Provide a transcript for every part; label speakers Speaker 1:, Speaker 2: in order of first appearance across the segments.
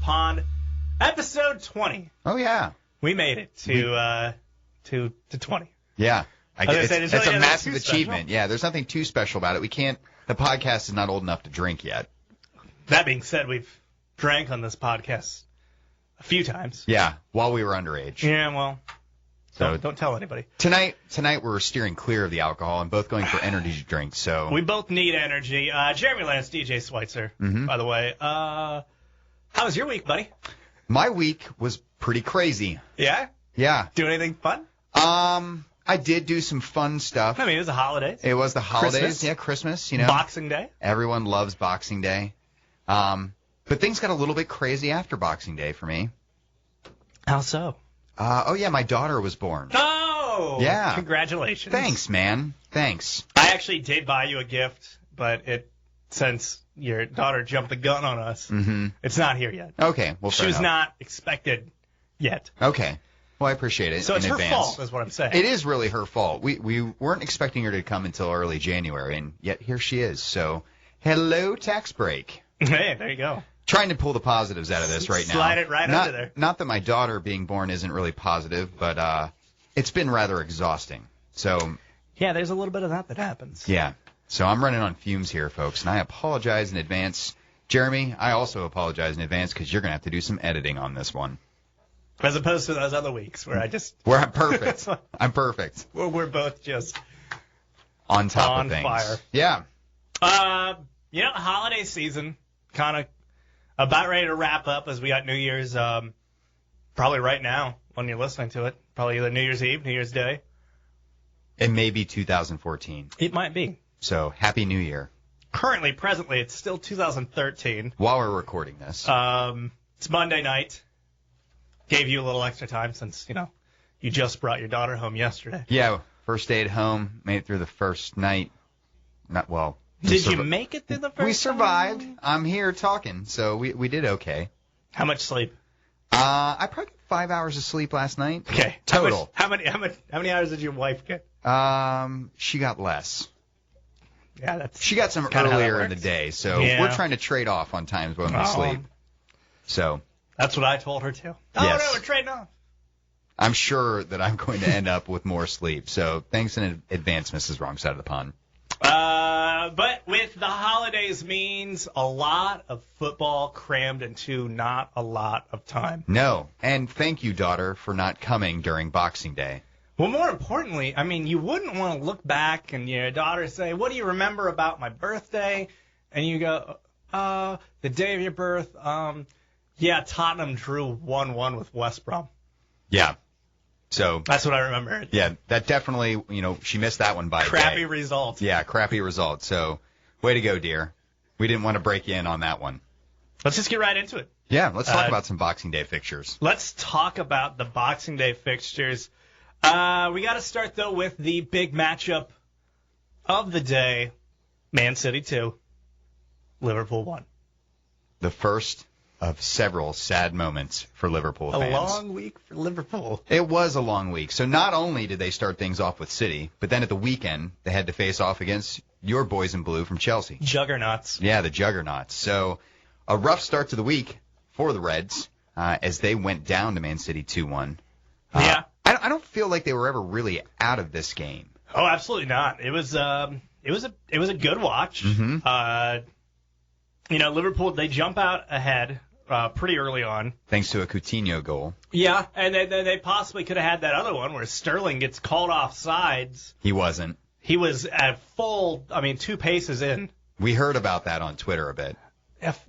Speaker 1: Pond, episode 20.
Speaker 2: Oh, yeah.
Speaker 1: We made it to 20.
Speaker 2: Yeah. It's a massive achievement.
Speaker 1: Special.
Speaker 2: Yeah, there's nothing too special about it. The podcast is not old enough to drink yet.
Speaker 1: That being said, we've drank on this podcast a few times.
Speaker 2: Yeah, while we were underage.
Speaker 1: Yeah, well, don't tell anybody.
Speaker 2: Tonight we're steering clear of the alcohol and both going for energy drinks. So
Speaker 1: we both need energy. Jeremy Lance, DJ Schweitzer, by the way. How was your week, buddy?
Speaker 2: My week was pretty crazy.
Speaker 1: Yeah?
Speaker 2: Yeah.
Speaker 1: Do anything fun?
Speaker 2: I did do some fun stuff.
Speaker 1: I mean, it was the holidays.
Speaker 2: It was the holidays.
Speaker 1: Christmas.
Speaker 2: Yeah, Christmas, you know.
Speaker 1: Boxing Day.
Speaker 2: Everyone loves Boxing Day. But things got a little bit crazy after Boxing Day for me.
Speaker 1: How so?
Speaker 2: My daughter was born.
Speaker 1: Oh!
Speaker 2: Yeah.
Speaker 1: Congratulations.
Speaker 2: Thanks, man. Thanks.
Speaker 1: I actually did buy you a gift, but since your daughter jumped the gun on us, it's not here yet.
Speaker 2: Okay. Well,
Speaker 1: she was not expected yet.
Speaker 2: Okay. Well, I appreciate it.
Speaker 1: So it's
Speaker 2: in
Speaker 1: her
Speaker 2: advance.
Speaker 1: fault, is what I'm saying.
Speaker 2: It is really her fault. We weren't expecting her to come until early January, and yet here she is. So, hello, tax break.
Speaker 1: Hey, there you go.
Speaker 2: Trying to pull the positives out of this right now.
Speaker 1: Slide it right under there.
Speaker 2: Not that my daughter being born isn't really positive, but it's been rather exhausting. So
Speaker 1: yeah, there's a little bit of that happens.
Speaker 2: Yeah. So I'm running on fumes here, folks, and I apologize in advance. Jeremy, I also apologize in advance because you're going to have to do some editing on this one.
Speaker 1: As opposed to those other weeks where
Speaker 2: Where I'm perfect. I'm perfect.
Speaker 1: We're both just
Speaker 2: on top of things.
Speaker 1: Fire.
Speaker 2: Yeah.
Speaker 1: Holiday season kind of about ready to wrap up as we got New Year's probably right now when you're listening to it. Probably either New Year's Eve, New Year's Day.
Speaker 2: It may be 2014.
Speaker 1: It might be.
Speaker 2: So, Happy New Year.
Speaker 1: Presently, it's still 2013.
Speaker 2: While we're recording this.
Speaker 1: It's Monday night. Gave you a little extra time since, you just brought your daughter home yesterday.
Speaker 2: Yeah, first day at home, made it through the first night.
Speaker 1: Did you make it through the first night?
Speaker 2: We survived. I'm here talking, so we did okay.
Speaker 1: How much sleep?
Speaker 2: I probably got 5 hours of sleep last night.
Speaker 1: Okay.
Speaker 2: Total.
Speaker 1: How many hours did your wife get?
Speaker 2: She got less.
Speaker 1: Yeah,
Speaker 2: she got some earlier in the day, so we're trying to trade off on times when we sleep. So
Speaker 1: that's what I told her too. Oh
Speaker 2: yes.
Speaker 1: No, we're trading off.
Speaker 2: I'm sure that I'm going to end up with more sleep. So thanks in advance, Mrs. Wrong Side of the Pond.
Speaker 1: But with the holidays means a lot of football crammed into not a lot of time.
Speaker 2: No, and thank you, daughter, for not coming during Boxing Day.
Speaker 1: Well, more importantly, I mean, you wouldn't want to look back and your daughter say, "What do you remember about my birthday?" And you go, the day of your birth, Tottenham drew 1-1 with West Brom.
Speaker 2: Yeah. So
Speaker 1: that's what I remember.
Speaker 2: Yeah, that definitely, she missed that one by
Speaker 1: crappy
Speaker 2: day.
Speaker 1: Result.
Speaker 2: Yeah, crappy result. So, way to go, dear. We didn't want to break you in on that one.
Speaker 1: Let's just get right into it.
Speaker 2: Yeah, let's talk about some Boxing Day fixtures.
Speaker 1: Let's talk about the Boxing Day fixtures. We got to start, though, with the big matchup of the day. Man City 2, Liverpool 1.
Speaker 2: The first of several sad moments for Liverpool fans.
Speaker 1: A long week for Liverpool.
Speaker 2: It was a long week. So not only did they start things off with City, but then at the weekend they had to face off against your boys in blue from Chelsea.
Speaker 1: Juggernauts.
Speaker 2: Yeah, the Juggernauts. So a rough start to the week for the Reds as they went down to Man City 2-1.
Speaker 1: Yeah.
Speaker 2: I don't feel like they were ever really out of this game.
Speaker 1: Oh, absolutely not. It was a good watch.
Speaker 2: Mm-hmm.
Speaker 1: Liverpool, they jump out ahead pretty early on.
Speaker 2: Thanks to a Coutinho goal.
Speaker 1: Yeah, and they possibly could have had that other one where Sterling gets called off sides.
Speaker 2: He wasn't.
Speaker 1: He was at 2 paces in.
Speaker 2: We heard about that on Twitter a bit.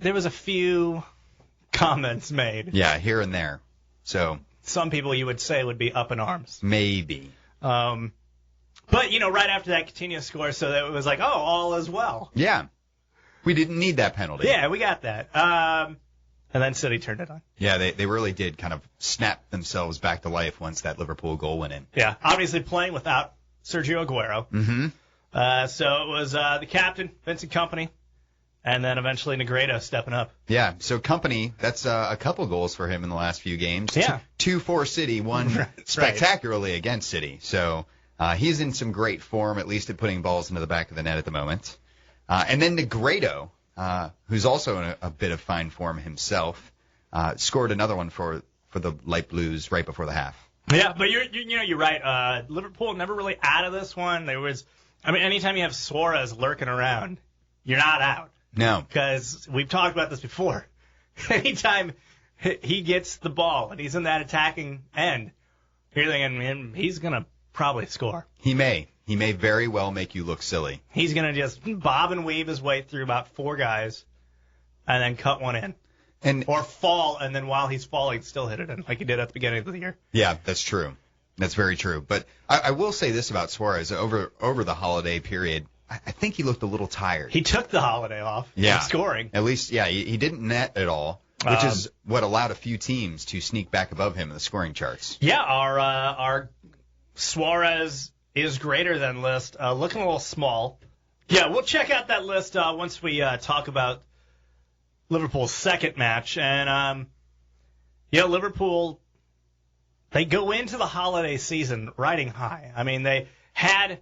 Speaker 1: There was a few comments made.
Speaker 2: Yeah, here and there. So
Speaker 1: some people you would say would be up in arms.
Speaker 2: Maybe.
Speaker 1: But, right after that Coutinho score, so that it was like, all is well.
Speaker 2: Yeah. We didn't need that penalty.
Speaker 1: Yeah, we got that. And then City turned it on.
Speaker 2: Yeah, they really did kind of snap themselves back to life once that Liverpool goal went in.
Speaker 1: Yeah, obviously playing without Sergio Aguero.
Speaker 2: Mm-hmm.
Speaker 1: So it was the captain, Vincent Kompany, and then eventually Negredo stepping up.
Speaker 2: Yeah, so Kompany, that's a couple goals for him in the last few games.
Speaker 1: Yeah.
Speaker 2: 2 for City, 1 spectacularly against City. So he's in some great form, at least at putting balls into the back of the net at the moment. And then Negredo, who's also in a bit of fine form himself, scored another one for the Light Blues right before the half.
Speaker 1: Yeah, but you're right. Liverpool never really out of this one. Anytime you have Suarez lurking around, you're not out.
Speaker 2: No.
Speaker 1: Because we've talked about this before. Anytime he gets the ball and he's in that attacking end, you're thinking he's going to probably score.
Speaker 2: He may. He may very well make you look silly.
Speaker 1: He's going to just bob and weave his way through about 4 guys and then cut one in. Or fall, and then while he's falling, still hit it in, like he did at the beginning of the year.
Speaker 2: Yeah, that's true. That's very true. But I will say this about Suarez. Over the holiday period, I think he looked a little tired.
Speaker 1: He took the holiday off from scoring.
Speaker 2: At least, yeah, he didn't net at all, which is what allowed a few teams to sneak back above him in the scoring charts.
Speaker 1: Yeah, our Suarez is greater than list, looking a little small. Yeah, we'll check out that list once we talk about Liverpool's second match. And, Liverpool, they go into the holiday season riding high. I mean, they had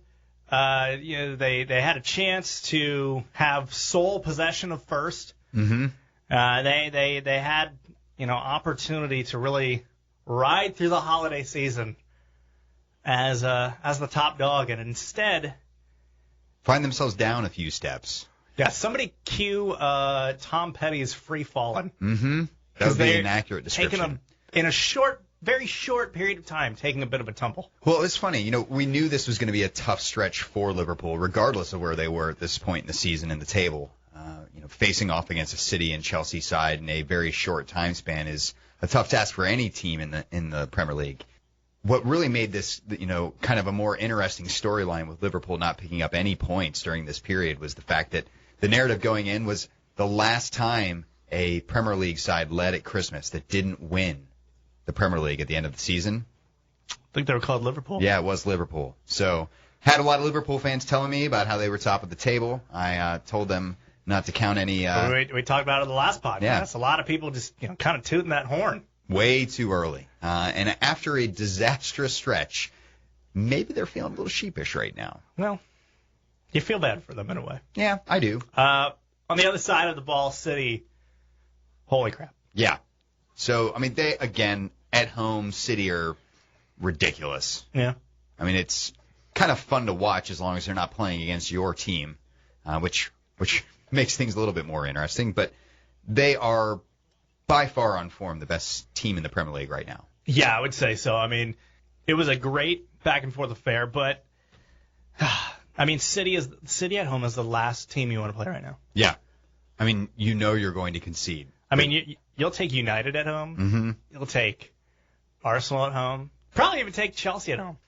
Speaker 1: they had a chance to have sole possession of first.
Speaker 2: Mm-hmm.
Speaker 1: They had opportunity to really ride through the holiday season as the top dog, and instead
Speaker 2: find themselves down a few steps.
Speaker 1: Yeah, somebody cue Tom Petty's Free Fallin'.
Speaker 2: Mm-hmm. That would be an accurate description.
Speaker 1: In a very short period of time, taking a bit of a tumble.
Speaker 2: Well, it's funny. We knew this was going to be a tough stretch for Liverpool, regardless of where they were at this point in the season in the table. Facing off against a City and Chelsea side in a very short time span is a tough task for any team in the Premier League. What really made this, kind of a more interesting storyline with Liverpool not picking up any points during this period was the fact that the narrative going in was the last time a Premier League side led at Christmas that didn't win the Premier League at the end of the season.
Speaker 1: I think they were called Liverpool.
Speaker 2: Yeah, it was Liverpool. So had a lot of Liverpool fans telling me about how they were top of the table. I told them not to count any.
Speaker 1: We talked about it in the last podcast.
Speaker 2: Yeah.
Speaker 1: A lot of people just kind of tooting that horn.
Speaker 2: Way too early. And after a disastrous stretch, maybe they're feeling a little sheepish right now.
Speaker 1: Well, you feel bad for them in a way.
Speaker 2: Yeah, I do.
Speaker 1: On the other side of the ball, City, holy crap.
Speaker 2: Yeah. So, they, again, at home, City are ridiculous.
Speaker 1: Yeah.
Speaker 2: It's kind of fun to watch as long as they're not playing against your team, which makes things a little bit more interesting. But they are by far on form the best team in the Premier League right now.
Speaker 1: Yeah, I would say so. It was a great back and forth affair, but City at home is the last team you want to play right now.
Speaker 2: Yeah. You're going to concede.
Speaker 1: You'll take United at home.
Speaker 2: Mm-hmm.
Speaker 1: You'll take Arsenal at home. Probably even take Chelsea at home.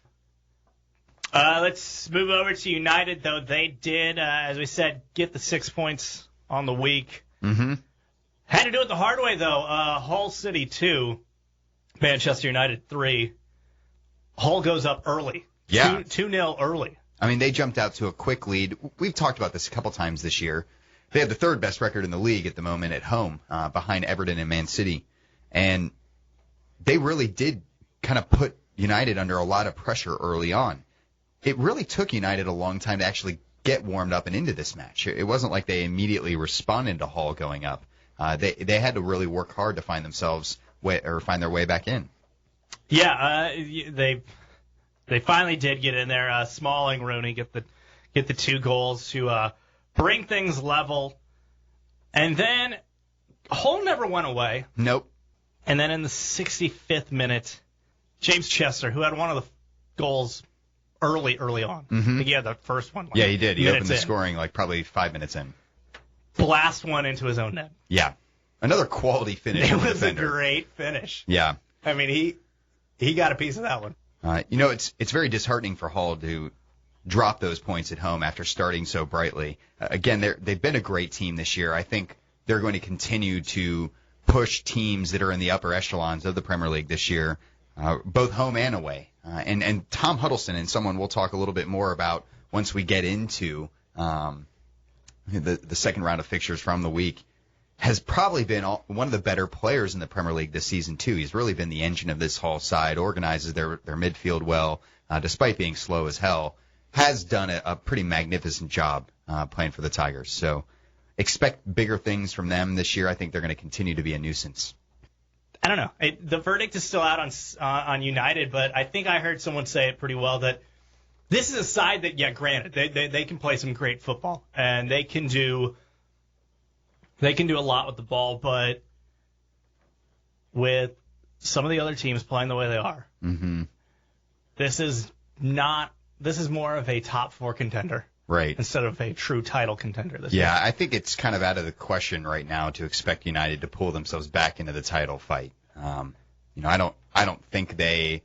Speaker 1: Let's move over to United, though. They did, as we said, get the 6 points on the week.
Speaker 2: Mm-hmm.
Speaker 1: Had to do it the hard way, though. Hull City 2, Manchester United 3. Hull goes up early.
Speaker 2: Yeah.
Speaker 1: 2-0 early.
Speaker 2: They jumped out to a quick lead. We've talked about this a couple times this year. They have the third best record in the league at the moment at home, behind Everton and Man City. And they really did kind of put United under a lot of pressure early on. It really took United a long time to actually get warmed up and into this match. It wasn't like they immediately responded to Hull going up. They had to really work hard to find find their way back in.
Speaker 1: Yeah, they finally did get in there. Smalling, Rooney get the 2 goals to bring things level. And then Hull never went away.
Speaker 2: Nope.
Speaker 1: And then in the 65th minute, James Chester, who had one of the goals early on.
Speaker 2: Mm-hmm.
Speaker 1: I think he had the first one.
Speaker 2: Yeah, he did. He opened the scoring probably 5 minutes in.
Speaker 1: Blast one into his own net.
Speaker 2: Yeah. Another quality finish.
Speaker 1: It was a great finish.
Speaker 2: Yeah.
Speaker 1: He got a piece of that one.
Speaker 2: It's very disheartening for Hull to drop those points at home after starting so brightly. Again, they've been a great team this year. I think they're going to continue to push teams that are in the upper echelons of the Premier League this year, both home and away. And Tom Huddleston, and someone we'll talk a little bit more about once we get into the second round of fixtures from the week, has probably been one of the better players in the Premier League this season, too. He's really been the engine of this Hull side, organizes their midfield well, despite being slow as hell, has done a pretty magnificent job playing for the Tigers. So expect bigger things from them this year. I think they're going to continue to be a nuisance.
Speaker 1: I don't know. The verdict is still out on United, but I think I heard someone say it pretty well that this is a side that, yeah, granted, they can play some great football and they can do a lot with the ball, but with some of the other teams playing the way they are, this is more of a top 4 contender.
Speaker 2: Right.
Speaker 1: Instead of a true title contender this year.
Speaker 2: Yeah, I think it's kind of out of the question right now to expect United to pull themselves back into the title fight. I don't think they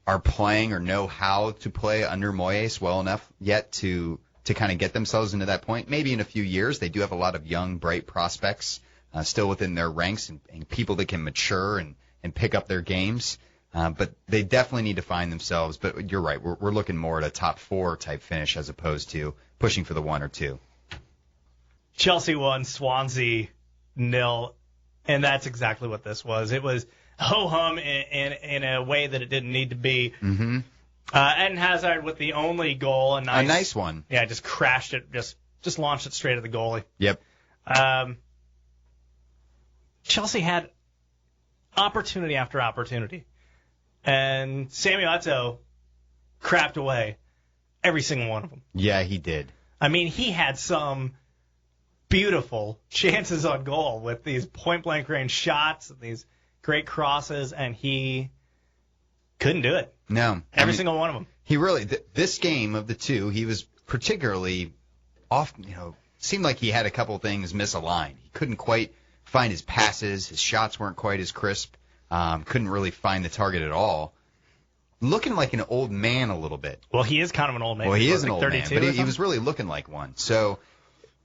Speaker 2: are playing or know how to play under Moyes well enough yet to kind of get themselves into that point. Maybe in a few years. They do have a lot of young, bright prospects still within their ranks and people that can mature and pick up their games. But they definitely need to find themselves. But you're right. We're looking more at a top 4 type finish as opposed to pushing for the 1 or 2.
Speaker 1: Chelsea 1, Swansea 0, and that's exactly what this was. It was ho-hum in a way that it didn't need to be. Eden Hazard with the only goal. A nice
Speaker 2: one.
Speaker 1: Yeah, just crashed it. Just launched it straight at the goalie.
Speaker 2: Yep.
Speaker 1: Chelsea had opportunity after opportunity. And Samuel Eto'o crapped away every single one of them.
Speaker 2: Yeah, he did.
Speaker 1: I mean, he had some beautiful chances on goal with these point-blank range shots and these great crosses, and he couldn't do it.
Speaker 2: No.
Speaker 1: Every single one of them.
Speaker 2: He really, this game of the 2, he was particularly off, seemed like he had a couple things misaligned. He couldn't quite find his passes. His shots weren't quite as crisp. Couldn't really find the target at all. Looking like an old man a little bit.
Speaker 1: Well, he is kind of an old man.
Speaker 2: Well, he is an old man, but he
Speaker 1: was
Speaker 2: was really looking like one. So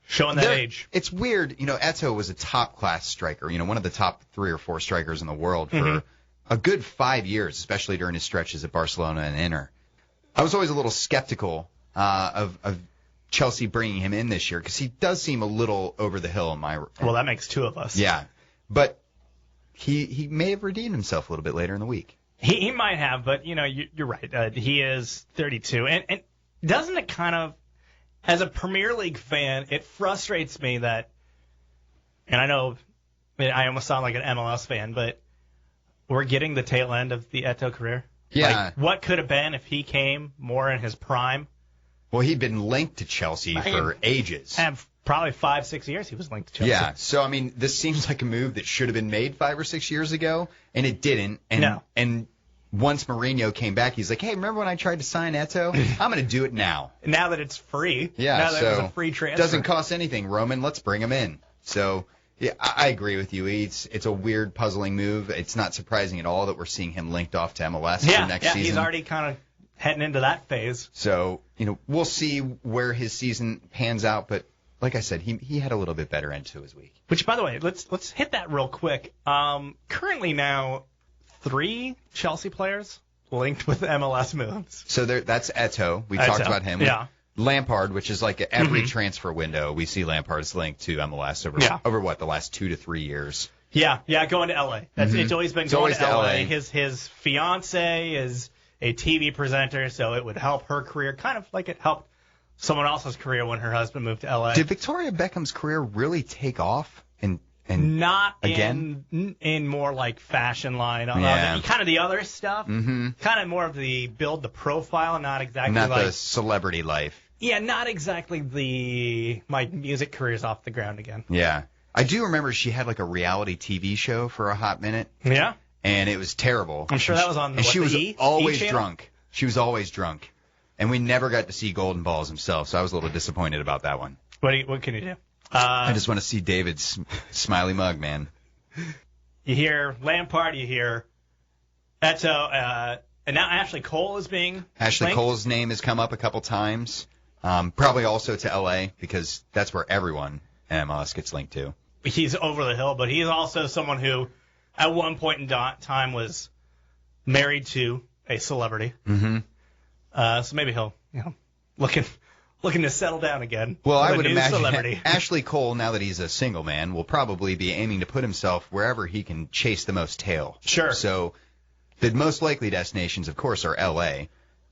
Speaker 1: showing that age.
Speaker 2: It's weird. Eto'o was a top-class striker, one of the top 3 or 4 strikers in the world for a good 5 years, especially during his stretches at Barcelona and Inter. I was always a little skeptical of Chelsea bringing him in this year because he does seem a little over the hill in my.
Speaker 1: Well, that makes 2 of us.
Speaker 2: Yeah, but he may have redeemed himself a little bit later in the week.
Speaker 1: He might have, but you're right. He is 32, and doesn't it kind of, as a Premier League fan, it frustrates me that, and I know I almost sound like an MLS fan, but we're getting the tail end of the Eto'o career.
Speaker 2: Yeah.
Speaker 1: Like, what could have been if he came more in his prime?
Speaker 2: Well, he'd been linked to Chelsea for ages.
Speaker 1: Probably 5-6 years he was linked to Chelsea.
Speaker 2: Yeah, so, this seems like a move that should have been made 5 or 6 years ago, and it didn't. And once Mourinho came back, he's like, hey, remember when I tried to sign Eto'o? I'm going to do it now.
Speaker 1: Now that it's free.
Speaker 2: Yeah,
Speaker 1: now that it was a free transfer.
Speaker 2: Doesn't cost anything, Roman. Let's bring him in. So, yeah, I agree with you. It's a weird, puzzling move. It's not surprising at all that we're seeing him linked off to MLS for next season.
Speaker 1: He's already kind of heading into that phase.
Speaker 2: So, we'll see where his season pans out, but like I said, he had a little bit better end to his week.
Speaker 1: Which, by the way, let's hit that real quick. Currently now, 3 Chelsea players linked with MLS moves.
Speaker 2: So that's Eto'o. We talked about him.
Speaker 1: Yeah.
Speaker 2: Lampard, which is like every transfer window, we see Lampard's linked to MLS over what, the last 2 to 3 years.
Speaker 1: Yeah, going to LA. It's always been going to LA. His fiance is a TV presenter, so it would help her career, kind of like it helped someone else's career when her husband moved to LA.
Speaker 2: Did Victoria Beckham's career really take off? And
Speaker 1: not
Speaker 2: again
Speaker 1: in more like fashion line, kind of the other stuff, kind of more of the build the profile, not exactly
Speaker 2: the celebrity life.
Speaker 1: Yeah, not exactly my music career's off the ground again.
Speaker 2: Yeah, I do remember she had like a reality TV show for a hot minute.
Speaker 1: Yeah,
Speaker 2: and it was terrible.
Speaker 1: I'm sure that was on.
Speaker 2: She was always
Speaker 1: E
Speaker 2: drunk. She was always drunk, and we never got to see Golden Balls himself. So I was a little disappointed about that one.
Speaker 1: What can you do?
Speaker 2: I just want to see David's smiley mug, man.
Speaker 1: You hear Lampard, you hear Eto'o, and now Ashley Cole is being linked.
Speaker 2: Cole's name has come up a couple times, probably also to L.A. because that's where everyone in MLS gets linked to.
Speaker 1: He's over the hill, but he's also someone who at one point in time was married to a celebrity. So maybe he'll, looking to settle down again.
Speaker 2: Well, I would imagine Ashley Cole, now that he's a single man, will probably be aiming to put himself wherever he can chase the most tail.
Speaker 1: Sure.
Speaker 2: So the most likely destinations, of course, are L.A.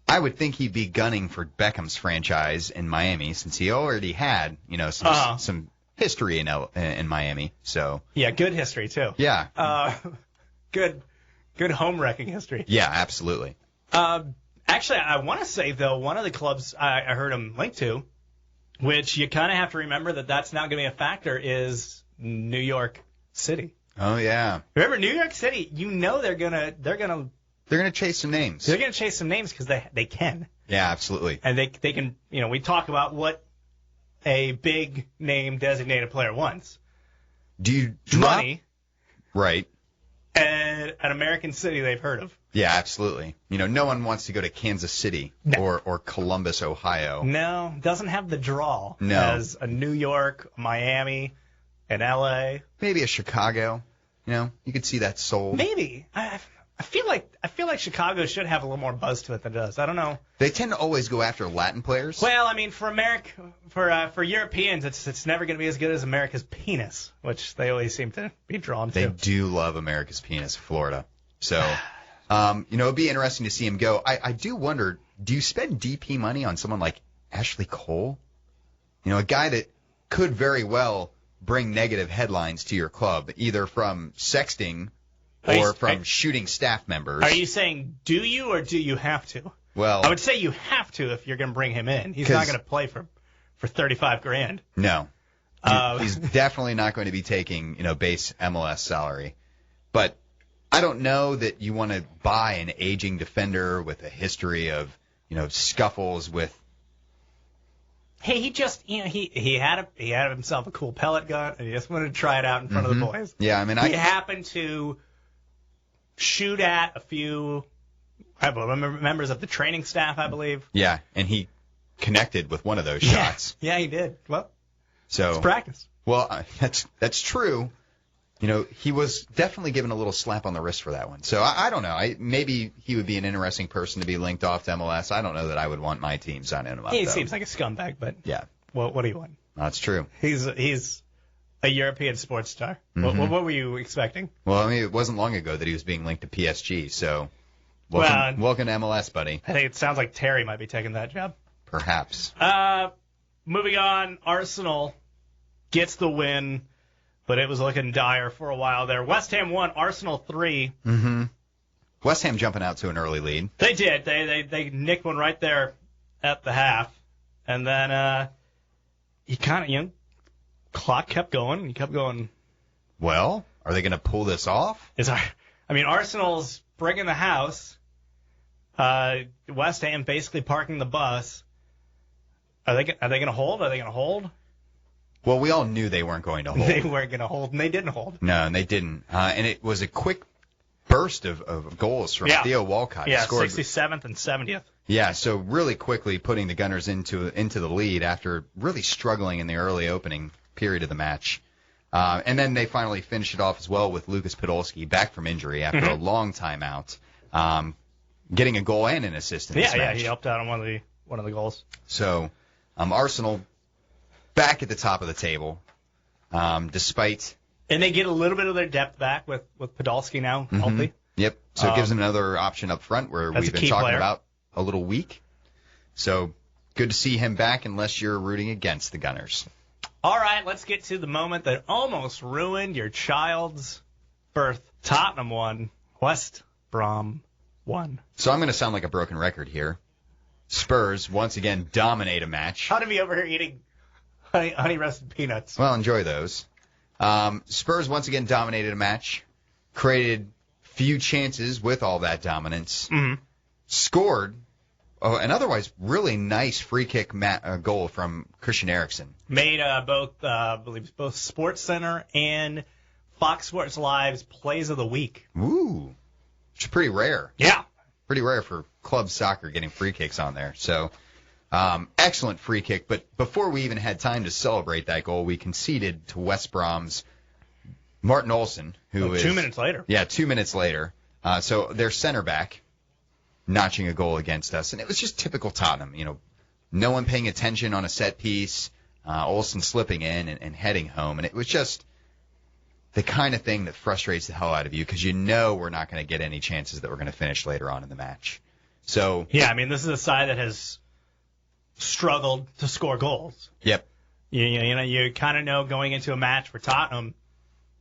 Speaker 2: I would think he'd be gunning for Beckham's franchise in Miami since he already had, some history in Miami. So
Speaker 1: yeah, good history too.
Speaker 2: Yeah.
Speaker 1: good home wrecking history.
Speaker 2: Yeah, absolutely.
Speaker 1: Actually, I want to say, though, one of the clubs I heard him linked to, which you kind of have to remember that's not going to be a factor, is New York City.
Speaker 2: Oh, yeah.
Speaker 1: Remember, New York City, they're gonna
Speaker 2: chase some names.
Speaker 1: They're gonna chase some names because they can.
Speaker 2: Yeah, absolutely.
Speaker 1: And they can, we talk about what a big name designated player wants.
Speaker 2: Do you drop?
Speaker 1: Money.
Speaker 2: Right.
Speaker 1: And an American city they've heard of.
Speaker 2: Yeah, absolutely. No one wants to go to Kansas City or Columbus, Ohio.
Speaker 1: No, doesn't have the draw as a New York, Miami, and L.A.
Speaker 2: Maybe a Chicago. You could see that sold.
Speaker 1: Maybe. I feel like Chicago should have a little more buzz to it than it does. I don't know.
Speaker 2: They tend to always go after Latin players.
Speaker 1: Well, I mean, for Europeans, it's never going to be as good as America's penis, which they always seem to be drawn to.
Speaker 2: They do love America's penis, Florida. So, it'd be interesting to see him go. I do wonder, do you spend DP money on someone like Ashley Cole? A guy that could very well bring negative headlines to your club, either from sexting or from shooting staff members.
Speaker 1: Are you saying do you or do you have to?
Speaker 2: Well,
Speaker 1: I would say you have to if you're going to bring him in. He's not going to play for $35,000.
Speaker 2: No. He's definitely not going to be taking, base MLS salary. But I don't know that you want to buy an aging defender with a history of, scuffles with.
Speaker 1: Hey, he just, he had himself a cool pellet gun, and he just wanted to try it out in front of the boys.
Speaker 2: Yeah, I mean,
Speaker 1: he happened to shoot at a few members of the training staff, I believe.
Speaker 2: Yeah, and he connected with one of those shots.
Speaker 1: Yeah, he did. Well,
Speaker 2: so
Speaker 1: it's practice.
Speaker 2: Well, that's true. He was definitely given a little slap on the wrist for that one. So I don't know. Maybe he would be an interesting person to be linked off to MLS. I don't know that I would want my team signing him up.
Speaker 1: He seems like a scumbag, but
Speaker 2: yeah.
Speaker 1: What do you want?
Speaker 2: That's true.
Speaker 1: He's a European sports star.
Speaker 2: Mm-hmm.
Speaker 1: What were you expecting?
Speaker 2: Well, I mean, it wasn't long ago that he was being linked to PSG. So welcome to MLS, buddy.
Speaker 1: I think it sounds like Terry might be taking that job.
Speaker 2: Perhaps.
Speaker 1: Moving on, Arsenal gets the win. But it was looking dire for a while there. West Ham 1, Arsenal 3.
Speaker 2: Mm-hmm. West Ham jumping out to an early lead.
Speaker 1: They did. They nicked one right there at the half. And then clock kept going. He kept going.
Speaker 2: Well, are they going to pull this off?
Speaker 1: Arsenal's bringing the house. West Ham basically parking the bus. Are they going to hold? Are they going to hold?
Speaker 2: Well, we all knew they weren't going to hold.
Speaker 1: They weren't going to hold, and they didn't hold.
Speaker 2: No, and they didn't. And it was a quick burst of goals from Theo Walcott.
Speaker 1: Yeah,
Speaker 2: scored
Speaker 1: 67th and 70th.
Speaker 2: Yeah, so really quickly putting the Gunners into the lead after really struggling in the early opening period of the match. And then they finally finished it off as well with Lucas Podolski back from injury after a long time out, getting a goal and an assist in this match.
Speaker 1: Yeah, he helped out on one of the goals.
Speaker 2: So Arsenal back at the top of the table, despite.
Speaker 1: And they get a little bit of their depth back with Podolski now healthy.
Speaker 2: Yep. So it gives them another option up front where we've been talking about a little weak. So good to see him back unless you're rooting against the Gunners.
Speaker 1: All right, let's get to the moment that almost ruined your child's birth. Tottenham won. West Brom won.
Speaker 2: So I'm going to sound like a broken record here. Spurs once again dominate a match.
Speaker 1: How to be over here eating honey roasted peanuts.
Speaker 2: Well, enjoy those. Spurs once again dominated a match, created few chances with all that dominance, scored an otherwise really nice free kick goal from Christian Eriksen.
Speaker 1: Made both SportsCenter and Fox Sports Live's Plays of the Week.
Speaker 2: Ooh, which is pretty rare.
Speaker 1: Yeah.
Speaker 2: Pretty rare for club soccer getting free kicks on there. So excellent free kick. But before we even had time to celebrate that goal, we conceded to West Brom's Martin Olsen, who is
Speaker 1: 2 minutes later.
Speaker 2: Yeah, 2 minutes later. So their center back notching a goal against us. And it was just typical Tottenham. No one paying attention on a set piece, Olsen slipping in and heading home. And it was just the kind of thing that frustrates the hell out of you because we're not going to get any chances that we're going to finish later on in the match. So
Speaker 1: yeah, this is a side that has struggled to score goals.
Speaker 2: Yep.
Speaker 1: You kind of know going into a match for Tottenham,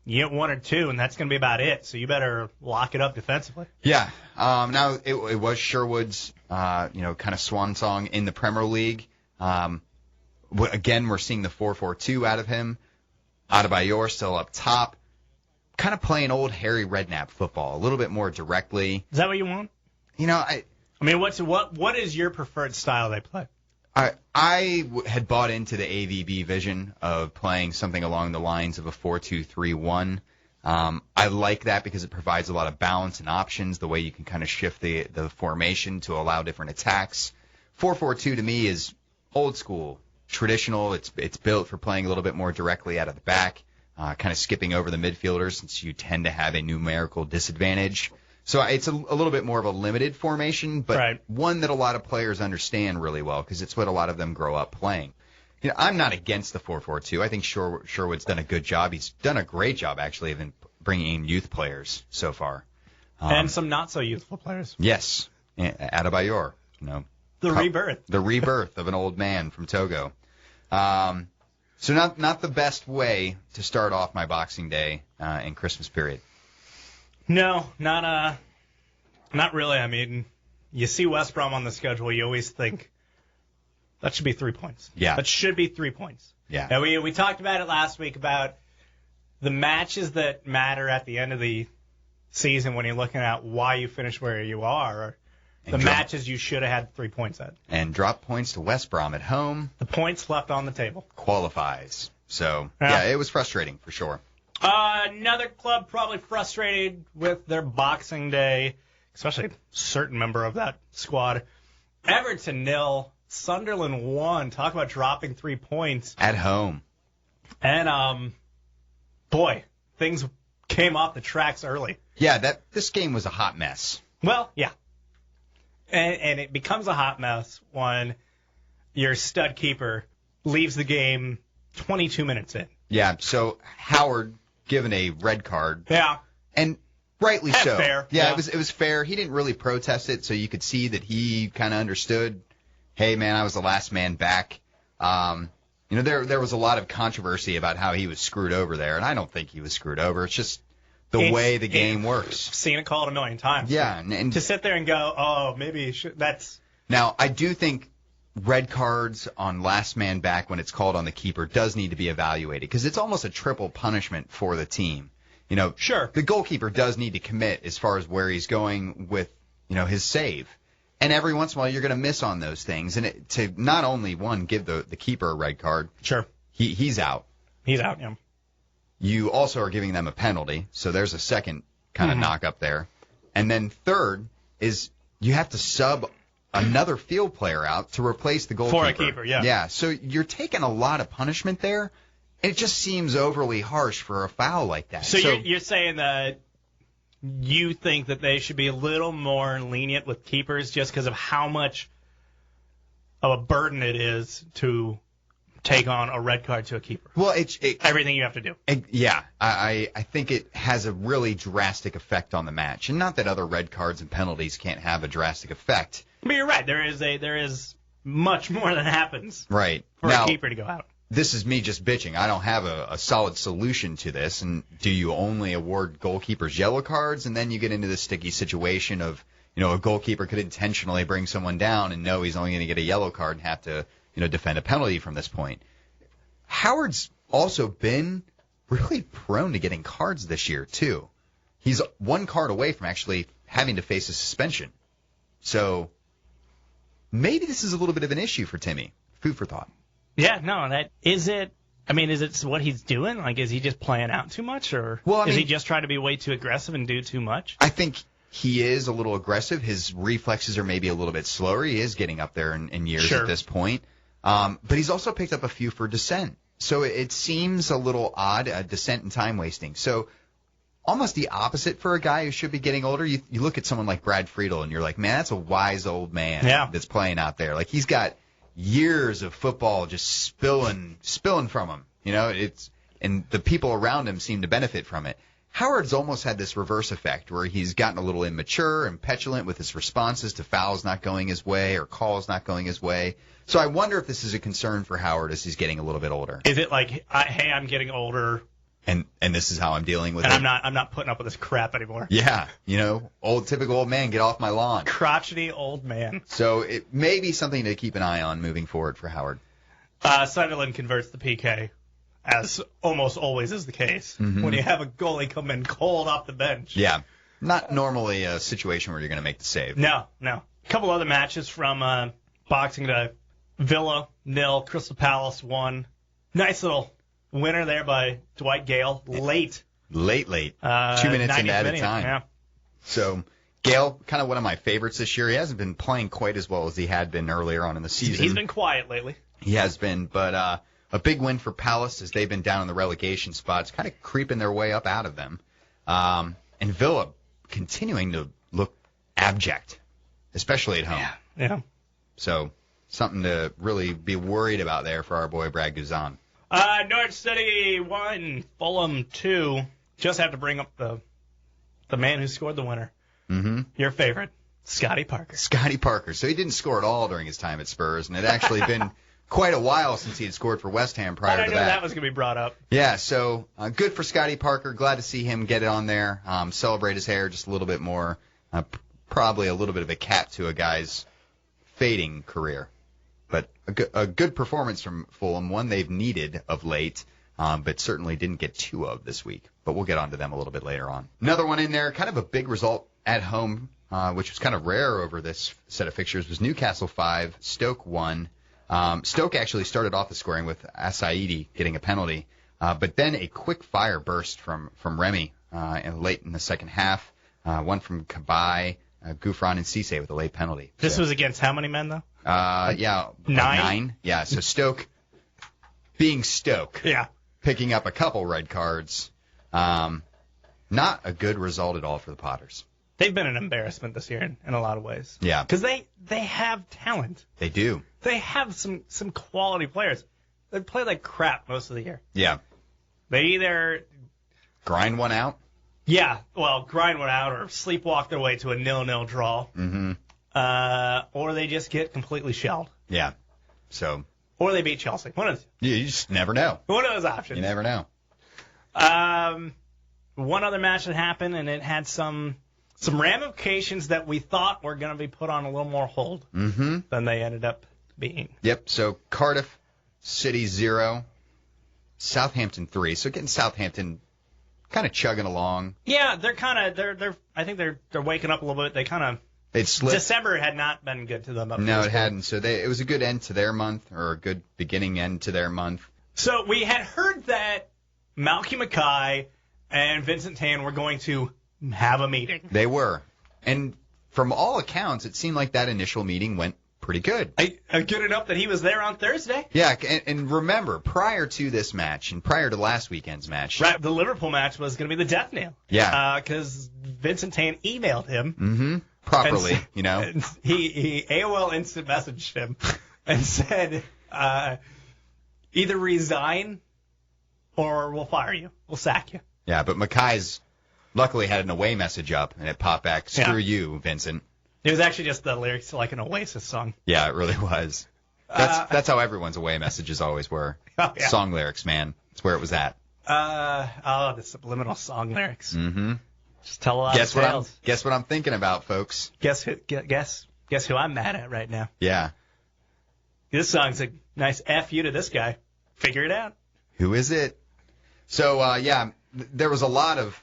Speaker 1: you get 1 or 2, and that's going to be about it. So you better lock it up defensively.
Speaker 2: Yeah. Now it was Sherwood's, kind of swan song in the Premier League. Again, we're seeing the 4-4-2 out of him. Adebayor still up top, kind of playing old Harry Redknapp football, a little bit more directly.
Speaker 1: Is that what you want?
Speaker 2: I
Speaker 1: mean, what is your preferred style they play?
Speaker 2: I had bought into the AVB vision of playing something along the lines of a 4-2-3-1. I like that because it provides a lot of balance and options, the way you can kind of shift the formation to allow different attacks. 4-4-2 to me is old school, traditional. It's built for playing a little bit more directly out of the back, kind of skipping over the midfielders since you tend to have a numerical disadvantage. So it's a little bit more of a limited formation, but one that a lot of players understand really well because it's what a lot of them grow up playing. I'm not against the 4-4-2. I think Sherwood's done a good job. He's done a great job, actually, of bringing in youth players so far.
Speaker 1: And some not-so-youthful players.
Speaker 2: Yes. Adebayor,
Speaker 1: The rebirth.
Speaker 2: The rebirth of an old man from Togo. So not the best way to start off my Boxing Day and Christmas period.
Speaker 1: No, not really. I mean, you see West Brom on the schedule, you always think that should be 3 points.
Speaker 2: Yeah.
Speaker 1: That should be 3 points.
Speaker 2: Yeah.
Speaker 1: And we talked about it last week about the matches that matter at the end of the season when you're looking at why you finish where you are. The matches you should have had 3 points at.
Speaker 2: And drop points to West Brom at home.
Speaker 1: The points left on the table.
Speaker 2: Qualifies. So, yeah, it was frustrating for sure.
Speaker 1: Another club probably frustrated with their Boxing Day, especially a certain member of that squad. Everton 0, Sunderland 1. Talk about dropping 3 points.
Speaker 2: At home.
Speaker 1: And, boy, things came off the tracks early.
Speaker 2: Yeah, this game was a hot mess.
Speaker 1: Well, yeah. And it becomes a hot mess when your stud keeper leaves the game 22 minutes in.
Speaker 2: Yeah, so Howard given a red card.
Speaker 1: Yeah.
Speaker 2: And rightly so.
Speaker 1: Fair.
Speaker 2: Yeah, it was fair. He didn't really protest it, so you could see that he kind of understood, hey, man, I was the last man back. There was a lot of controversy about how he was screwed over there, and I don't think he was screwed over. It's just the way the game works.
Speaker 1: I've seen it called a million times.
Speaker 2: Yeah. And
Speaker 1: to sit there and go, oh, maybe you should, that's...
Speaker 2: Now, I do think red cards on last man back when it's called on the keeper does need to be evaluated because it's almost a triple punishment for the team.
Speaker 1: Sure.
Speaker 2: The goalkeeper does need to commit as far as where he's going with, his save. And every once in a while you're going to miss on those things. And to not only, one, give the keeper a red card.
Speaker 1: Sure.
Speaker 2: He's out.
Speaker 1: He's out, yeah.
Speaker 2: You also are giving them a penalty, so there's a second kind of knock up there. And then third is you have to sub another field player out to replace the goalkeeper.
Speaker 1: For a keeper, yeah.
Speaker 2: Yeah, so you're taking a lot of punishment there. It just seems overly harsh for a foul like that.
Speaker 1: So you're saying that you think that they should be a little more lenient with keepers just because of how much of a burden it is to take on a red card to a keeper.
Speaker 2: Well,
Speaker 1: everything you have to do.
Speaker 2: Yeah, I think it has a really drastic effect on the match, and not that other red cards and penalties can't have a drastic effect.
Speaker 1: But you're right. There is much more than happens
Speaker 2: right
Speaker 1: for
Speaker 2: now,
Speaker 1: a keeper to go out.
Speaker 2: This is me just bitching. I don't have a solid solution to this. And do you only award goalkeepers yellow cards, and then you get into this sticky situation of a goalkeeper could intentionally bring someone down and know he's only going to get a yellow card and have to defend a penalty from this point. Howard's also been really prone to getting cards this year, too. He's 1 card away from actually having to face a suspension. So maybe this is a little bit of an issue for Timmy. Food for thought.
Speaker 1: Yeah, no, is it what he's doing? Like, is he just playing out too much, or is he just trying to be way too aggressive and do too much?
Speaker 2: I think he is a little aggressive. His reflexes are maybe a little bit slower. He is getting up there in years at this point. But he's also picked up a few for dissent. So it seems a little odd, dissent and time wasting. So almost the opposite for a guy who should be getting older. You look at someone like Brad Friedel and you're like, man, that's a wise old man that's playing out there. Like, he's got years of football just spilling from him. And the people around him seem to benefit from it. Howard's almost had this reverse effect where he's gotten a little immature and petulant with his responses to fouls not going his way or calls not going his way. So I wonder if this is a concern for Howard as he's getting a little bit older.
Speaker 1: Is it like, hey, I'm getting older,
Speaker 2: And this is how I'm dealing with it.
Speaker 1: And I'm not putting up with this crap anymore.
Speaker 2: Yeah, typical old man, get off my lawn.
Speaker 1: Crotchety old man.
Speaker 2: So it may be something to keep an eye on moving forward for Howard.
Speaker 1: Sunderland converts the PK, as almost always is the case, when you have a goalie come in cold off the bench.
Speaker 2: Yeah, not normally a situation where you're going to make the save.
Speaker 1: No. A couple other matches from Boxing Day. Villa, 0, Crystal Palace, 1. Nice little winner there by Dwight Gale. Late.
Speaker 2: 2 minutes into added time.
Speaker 1: Yeah.
Speaker 2: So Gale, kind of one of my favorites this year. He hasn't been playing quite as well as he had been earlier on in the season.
Speaker 1: He's been quiet lately.
Speaker 2: He has been, but a big win for Palace as they've been down in the relegation spots, kind of creeping their way up out of them. And Villa continuing to look abject, especially at home.
Speaker 1: Yeah.
Speaker 2: So something to really be worried about there for our boy Brad Guzan.
Speaker 1: Norwich City 1, Fulham 2. Just have to bring up the man who scored the winner. Mm-hmm. Your favorite, Scotty Parker.
Speaker 2: Scotty Parker. So he didn't score at all during his time at Spurs, and it had actually been quite a while since he had scored for West Ham prior to that.
Speaker 1: That was going to be brought up.
Speaker 2: Yeah, so good for Scotty Parker. Glad to see him get it on there. Celebrate his hair just a little bit more. Probably a little bit of a cap to a guy's fading career. But a good performance from Fulham, one they've needed of late, but certainly didn't get 2 of this week. But we'll get on to them a little bit later on. Another one in there, kind of a big result at home, which was kind of rare over this set of fixtures, was Newcastle 5, Stoke 1. Stoke actually started off the scoring with Asaidi getting a penalty, but then a quick fire burst from Remy late in the second half, one from Cabaye, Gouffran, and Cisse with a late penalty.
Speaker 1: This was against how many men, though?
Speaker 2: 9. Yeah, so Stoke being Stoke.
Speaker 1: Yeah.
Speaker 2: Picking up a couple red cards. Not a good result at all for the Potters.
Speaker 1: They've been an embarrassment this year in a lot of ways.
Speaker 2: Yeah.
Speaker 1: Because they have talent.
Speaker 2: They do.
Speaker 1: They have some quality players. They play like crap most of the year.
Speaker 2: Yeah.
Speaker 1: They either
Speaker 2: grind one out.
Speaker 1: Yeah, well, grind one out or sleepwalk their way to a 0-0 draw. Mm-hmm. Or they just get completely shelled.
Speaker 2: Yeah. So.
Speaker 1: Or they beat Chelsea.
Speaker 2: You just never know.
Speaker 1: One of those options.
Speaker 2: You never know.
Speaker 1: One other match that happened, and it had some ramifications that we thought were going to be put on a little more hold than they ended up being.
Speaker 2: Yep. So Cardiff City 0, Southampton 3. So getting Southampton kind of chugging along.
Speaker 1: Yeah, I think they're waking up a little bit. They kind of. December had not been good to them.
Speaker 2: No, it hadn't. So it was a good end to their month, or a good beginning end to their month.
Speaker 1: So we had heard that Malky Mackay and Vincent Tan were going to have a meeting.
Speaker 2: They were. And from all accounts, it seemed like that initial meeting went pretty good.
Speaker 1: Good enough that he was there on Thursday.
Speaker 2: Yeah, and remember, prior to this match and prior to last weekend's match.
Speaker 1: Right, the Liverpool match was going to be the death nail.
Speaker 2: Yeah.
Speaker 1: Because Vincent Tan emailed him.
Speaker 2: Mm-hmm. Properly,
Speaker 1: and he AOL instant messaged him and said, either resign or we'll fire you. We'll sack you.
Speaker 2: Yeah, but Mackay's luckily had an away message up, and it popped back, screw you, Vincent.
Speaker 1: It was actually just the lyrics to like an Oasis song.
Speaker 2: Yeah, it really was. That's how everyone's away messages always were.
Speaker 1: Oh, yeah.
Speaker 2: Song lyrics, man. That's where it was at.
Speaker 1: The subliminal song lyrics.
Speaker 2: Mm-hmm.
Speaker 1: Just tell a lot of tales.
Speaker 2: Guess what I'm thinking about, folks.
Speaker 1: Guess who I'm mad at right now.
Speaker 2: Yeah.
Speaker 1: This song's a nice F you to this guy. Figure it out.
Speaker 2: Who is it? So, there was a lot of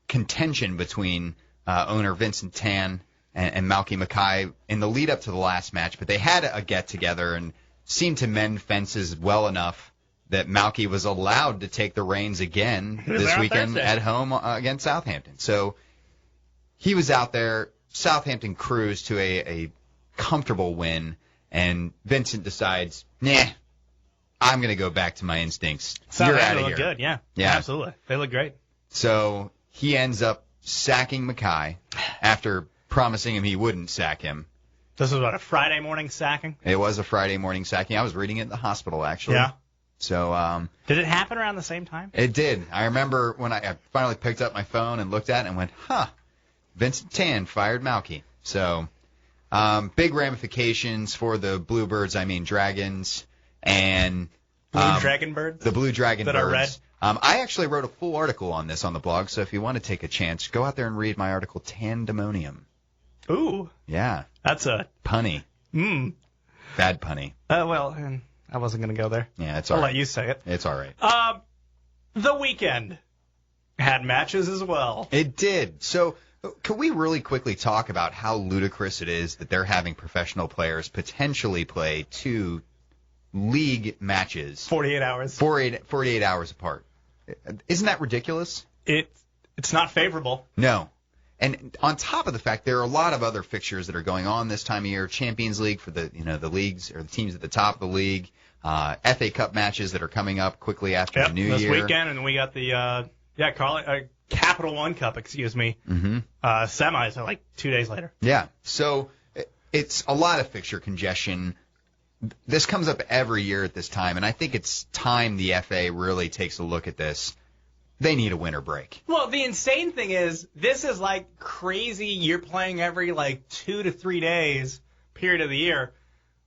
Speaker 2: contention between owner Vincent Tan and Malky Mackay in the lead up to the last match, but they had a get-together and seemed to mend fences well enough that Malky was allowed to take the reins again this weekend at home against Southampton. So he was out there. Southampton cruised to a comfortable win, and Vincent decides, I'm going to go back to my instincts. You're out of here.
Speaker 1: Look good, yeah. Absolutely. They look great.
Speaker 2: So he ends up sacking Mackay after promising him he wouldn't sack him.
Speaker 1: This was, a Friday morning sacking?
Speaker 2: It was a Friday morning sacking. I was reading it in the hospital, actually.
Speaker 1: Yeah.
Speaker 2: So,
Speaker 1: did it happen around the same time?
Speaker 2: It did. I remember when I finally picked up my phone and looked at it and went, Vincent Tan fired Malky. So, big ramifications for the Bluebirds, Dragons, and
Speaker 1: Blue Dragon Birds?
Speaker 2: The Blue Dragon
Speaker 1: that
Speaker 2: Birds.
Speaker 1: Are red?
Speaker 2: I actually wrote a full article on this on the blog, so if you want to take a chance, go out there and read my article, Tandemonium.
Speaker 1: Ooh.
Speaker 2: Yeah.
Speaker 1: That's a...
Speaker 2: Punny. Bad punny.
Speaker 1: Well, I wasn't going to go there.
Speaker 2: Yeah, it's all right.
Speaker 1: I'll let you say it.
Speaker 2: It's all right.
Speaker 1: The weekend had matches as well.
Speaker 2: It did. So could we really quickly talk about how ludicrous it is that they're having professional players potentially play 2 league matches
Speaker 1: 48 hours.
Speaker 2: 48 hours apart? Isn't that ridiculous?
Speaker 1: It's not favorable.
Speaker 2: No. And on top of the fact, there are a lot of other fixtures that are going on this time of year. Champions League for the leagues or the teams at the top of the league. FA Cup matches that are coming up quickly after the new year.
Speaker 1: This weekend, and we got the Capital One Cup, semis are like 2 days later.
Speaker 2: Yeah. So it's a lot of fixture congestion. This comes up every year at this time, and I think it's time the FA really takes a look at this. They need a winter break.
Speaker 1: Well, the insane thing is, this is like crazy. You're playing every 2 to 3 days period of the year.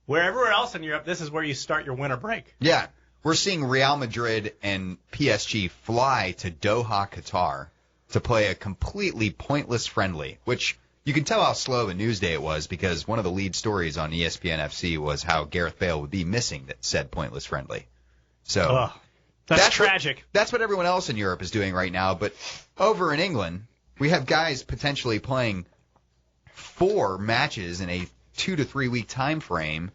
Speaker 1: Where everywhere else in Europe, this is where you start your winter break.
Speaker 2: Yeah. We're seeing Real Madrid and PSG fly to Doha, Qatar to play a completely pointless friendly, which you can tell how slow of a news day it was because one of the lead stories on ESPN FC was how Gareth Bale would be missing that said pointless friendly. So
Speaker 1: that's tragic.
Speaker 2: That's what everyone else in Europe is doing right now. But over in England, we have guys potentially playing 4 matches in a 2 to 3 week time frame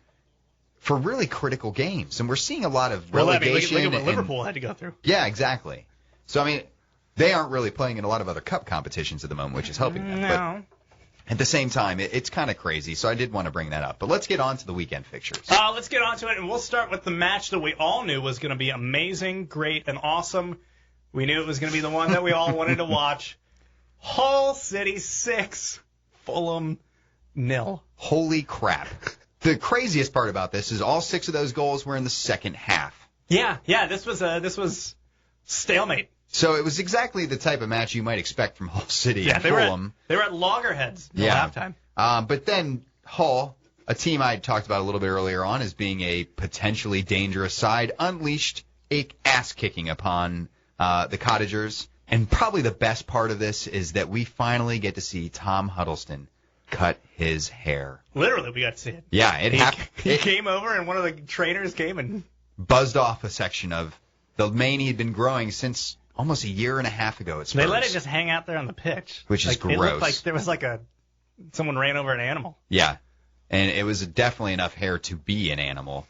Speaker 2: for really critical games. And we're seeing a lot of relegation.
Speaker 1: Look at what Liverpool had to go through.
Speaker 2: Yeah, exactly. So, I mean, they aren't really playing in a lot of other cup competitions at the moment, which is helping them.
Speaker 1: No.
Speaker 2: But at the same time, it's kind of crazy, so I did want to bring that up. But let's get on to the weekend fixtures.
Speaker 1: Let's get on to it, and we'll start with the match that we all knew was going to be amazing, great, and awesome. We knew it was going to be the one that we all wanted to watch. Hull City 6, Fulham 0.
Speaker 2: Holy crap. The craziest part about this is all 6 of those goals were in the second half.
Speaker 1: Yeah, this was stalemate.
Speaker 2: So it was exactly the type of match you might expect from Hull City and Fulham.
Speaker 1: They were at loggerheads at halftime.
Speaker 2: But then Hull, a team I talked about a little bit earlier on as being a potentially dangerous side, unleashed a ass-kicking upon the Cottagers. And probably the best part of this is that we finally get to see Tom Huddleston cut his hair.
Speaker 1: Literally, we got to see it.
Speaker 2: Yeah, it happened.
Speaker 1: He came over, and one of the trainers came and
Speaker 2: buzzed off a section of the mane he'd been growing since almost a year and a half ago.
Speaker 1: They let it just hang out there on the pitch,
Speaker 2: which is gross.
Speaker 1: It looked like there was someone ran over an animal.
Speaker 2: Yeah, and it was definitely enough hair to be an animal.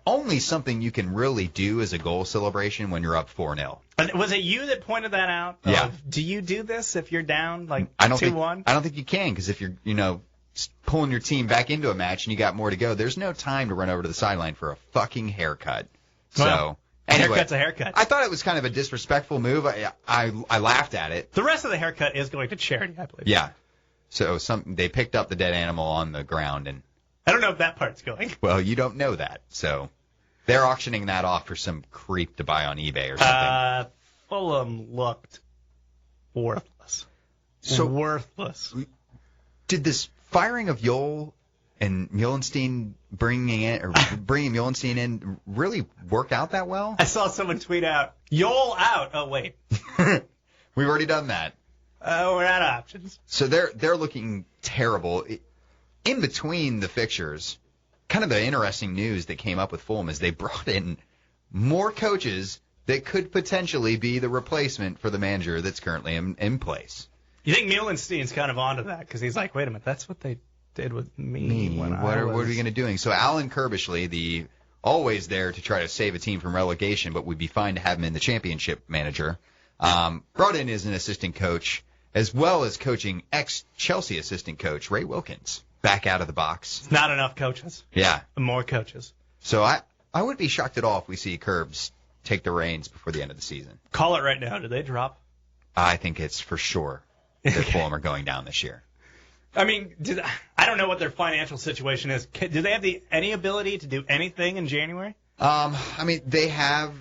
Speaker 2: Only something you can really do as a goal celebration when you're up 4-0.
Speaker 1: Was it you that pointed that out?
Speaker 2: Yeah.
Speaker 1: Do you do this if you're down 2-1?
Speaker 2: I don't think you can, because if you're pulling your team back into a match and you got more to go, there's no time to run over to the sideline for a fucking haircut. So anyway,
Speaker 1: a haircut's a haircut.
Speaker 2: I thought it was kind of a disrespectful move. I laughed at it.
Speaker 1: The rest of the haircut is going to charity, I believe.
Speaker 2: Yeah. So they picked up the dead animal on the ground, and
Speaker 1: I don't know if that part's going.
Speaker 2: Well, you don't know that. So they're auctioning that off for some creep to buy on eBay or something.
Speaker 1: Fulham looked worthless. Worthless.
Speaker 2: Did this firing of Jol and Meulenstein bringing Meulenstein in really work out that well?
Speaker 1: I saw someone tweet out, Jol out. Oh, wait.
Speaker 2: We've already done that.
Speaker 1: We're out of options.
Speaker 2: So they're looking terrible. In between the fixtures, kind of the interesting news that came up with Fulham is they brought in more coaches that could potentially be the replacement for the manager that's currently in place.
Speaker 1: You think Meulenstein's kind of onto that? Because he's like, wait a minute, that's what they did with me.
Speaker 2: What are we going to do? So Alan Kirbishley, the always there to try to save a team from relegation, but would be fine to have him in the championship manager, brought in as an assistant coach, as well as coaching ex-Chelsea assistant coach Ray Wilkins back out of the box.
Speaker 1: Not enough coaches.
Speaker 2: Yeah.
Speaker 1: More coaches.
Speaker 2: So I wouldn't be shocked at all if we see Curbs take the reins before the end of the season.
Speaker 1: Call it right now. Did they drop?
Speaker 2: I think it's for sure that Fulham are going down this year.
Speaker 1: I mean, I don't know what their financial situation is. Do they have any ability to do anything in January?
Speaker 2: I mean, they have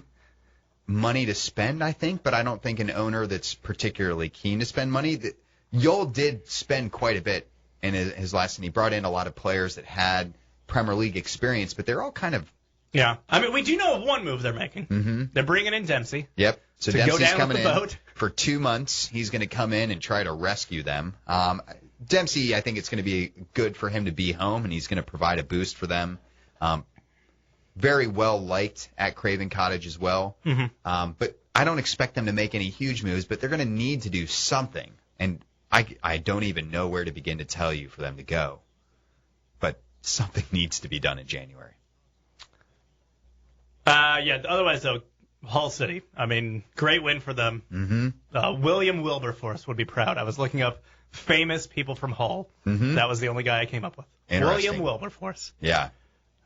Speaker 2: money to spend, I think, but I don't think an owner that's particularly keen to spend money. Jol did spend quite a bit in his last, and he brought in a lot of players that had Premier League experience, but they're all kind of
Speaker 1: Yeah. I mean, we do know of one move they're making.
Speaker 2: Mm-hmm.
Speaker 1: They're bringing in Dempsey.
Speaker 2: Yep. So
Speaker 1: to
Speaker 2: Dempsey's
Speaker 1: go down
Speaker 2: coming
Speaker 1: with the
Speaker 2: in
Speaker 1: boat.
Speaker 2: for 2 months. He's going to come in and try to rescue them. Dempsey, I think it's going to be good for him to be home, and he's going to provide a boost for them. Very well liked at Craven Cottage as well.
Speaker 1: Mm-hmm.
Speaker 2: But I don't expect them to make any huge moves, but they're going to need to do something. And I don't even know where to begin to tell you for them to go. But something needs to be done in January.
Speaker 1: Otherwise, though, Hull City, I mean, great win for them.
Speaker 2: Mm-hmm.
Speaker 1: William Wilberforce would be proud. I was looking up famous people from Hull.
Speaker 2: Mm-hmm.
Speaker 1: That was the only guy I came up with.
Speaker 2: Interesting.
Speaker 1: William Wilberforce.
Speaker 2: Yeah.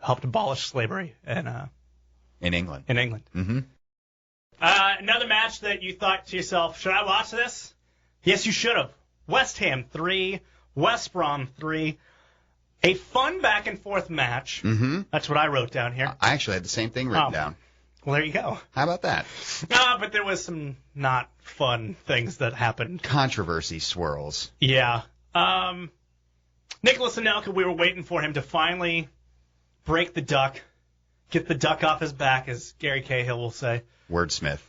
Speaker 1: Helped abolish slavery in
Speaker 2: England.
Speaker 1: Mm-hmm. Another match that you thought to yourself, should I watch this? Yes, you should have. West Ham 3, West Brom 3. A fun back-and-forth match.
Speaker 2: Mm-hmm.
Speaker 1: That's what I wrote down here.
Speaker 2: I actually had the same thing written down.
Speaker 1: Well, there you go.
Speaker 2: How about that?
Speaker 1: But there was some not fun things that happened.
Speaker 2: Controversy swirls.
Speaker 1: Yeah. Nicholas Anelka, we were waiting for him to finally break the duck, get the duck off his back, as Gary Cahill will say.
Speaker 2: Wordsmith.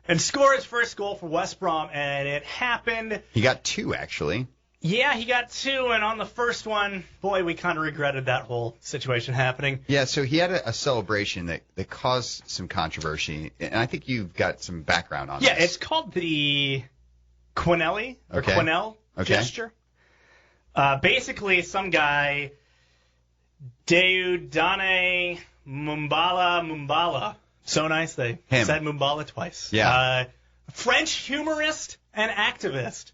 Speaker 1: And score his first goal for West Brom, and it happened.
Speaker 2: He got 2, actually.
Speaker 1: Yeah, he got 2, and on the first one, boy, we kind of regretted that whole situation happening.
Speaker 2: Yeah, so he had a celebration that caused some controversy, and I think you've got some background on this.
Speaker 1: Yeah, it's called the Quinelli, or
Speaker 2: Okay.
Speaker 1: Quinel gesture. Basically, some guy, Deudane Mumbala. So nice they said Mumbala twice.
Speaker 2: Yeah.
Speaker 1: French humorist and activist.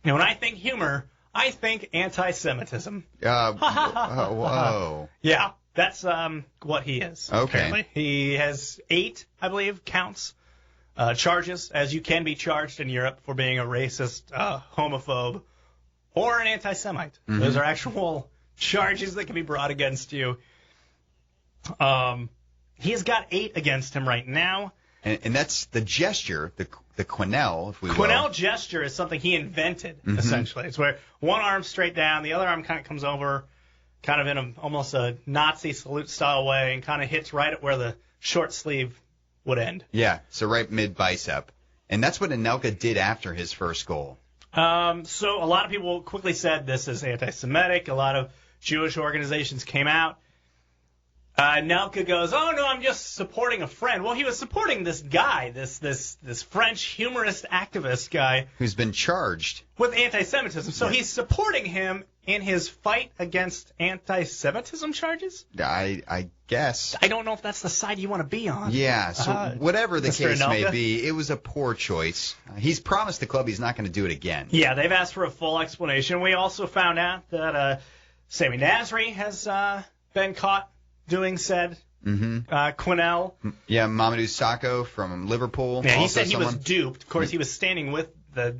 Speaker 1: And when I think humor, I think anti-Semitism.
Speaker 2: Whoa.
Speaker 1: Yeah, that's what he is.
Speaker 2: Okay.
Speaker 1: Apparently. He has 8, I believe, counts, charges, as you can be charged in Europe for being a racist, homophobe, or an anti-Semite.
Speaker 2: Mm-hmm.
Speaker 1: Those are actual charges that can be brought against you. He has got 8 against him right now.
Speaker 2: And that's the gesture, the Quinel, if we will.
Speaker 1: Quinel gesture is something he invented, essentially. It's where one arm straight down, the other arm kind of comes over, kind of in almost a Nazi salute-style way, and kind of hits right at where the short sleeve would end.
Speaker 2: Yeah, so right mid-bicep. And that's what Anelka did after his first goal.
Speaker 1: So a lot of people quickly said this is anti-Semitic. A lot of Jewish organizations came out. Anelka goes, oh, no, I'm just supporting a friend. Well, he was supporting this guy, this French humorist activist guy.
Speaker 2: Who's been charged.
Speaker 1: With anti-Semitism. So he's supporting him in his fight against anti-Semitism charges?
Speaker 2: I guess.
Speaker 1: I don't know if that's the side you want to be on.
Speaker 2: Yeah, so whatever the
Speaker 1: Mr.
Speaker 2: case
Speaker 1: Anelka.
Speaker 2: may be, it was a poor choice. He's promised the club he's not going to do it again.
Speaker 1: Yeah, they've asked for a full explanation. We also found out that Sami Nasri has been caught doing said Quinel.
Speaker 2: Yeah, Mamadou Sakho from Liverpool.
Speaker 1: Yeah, he
Speaker 2: also
Speaker 1: said he was duped. Of course, he was standing with the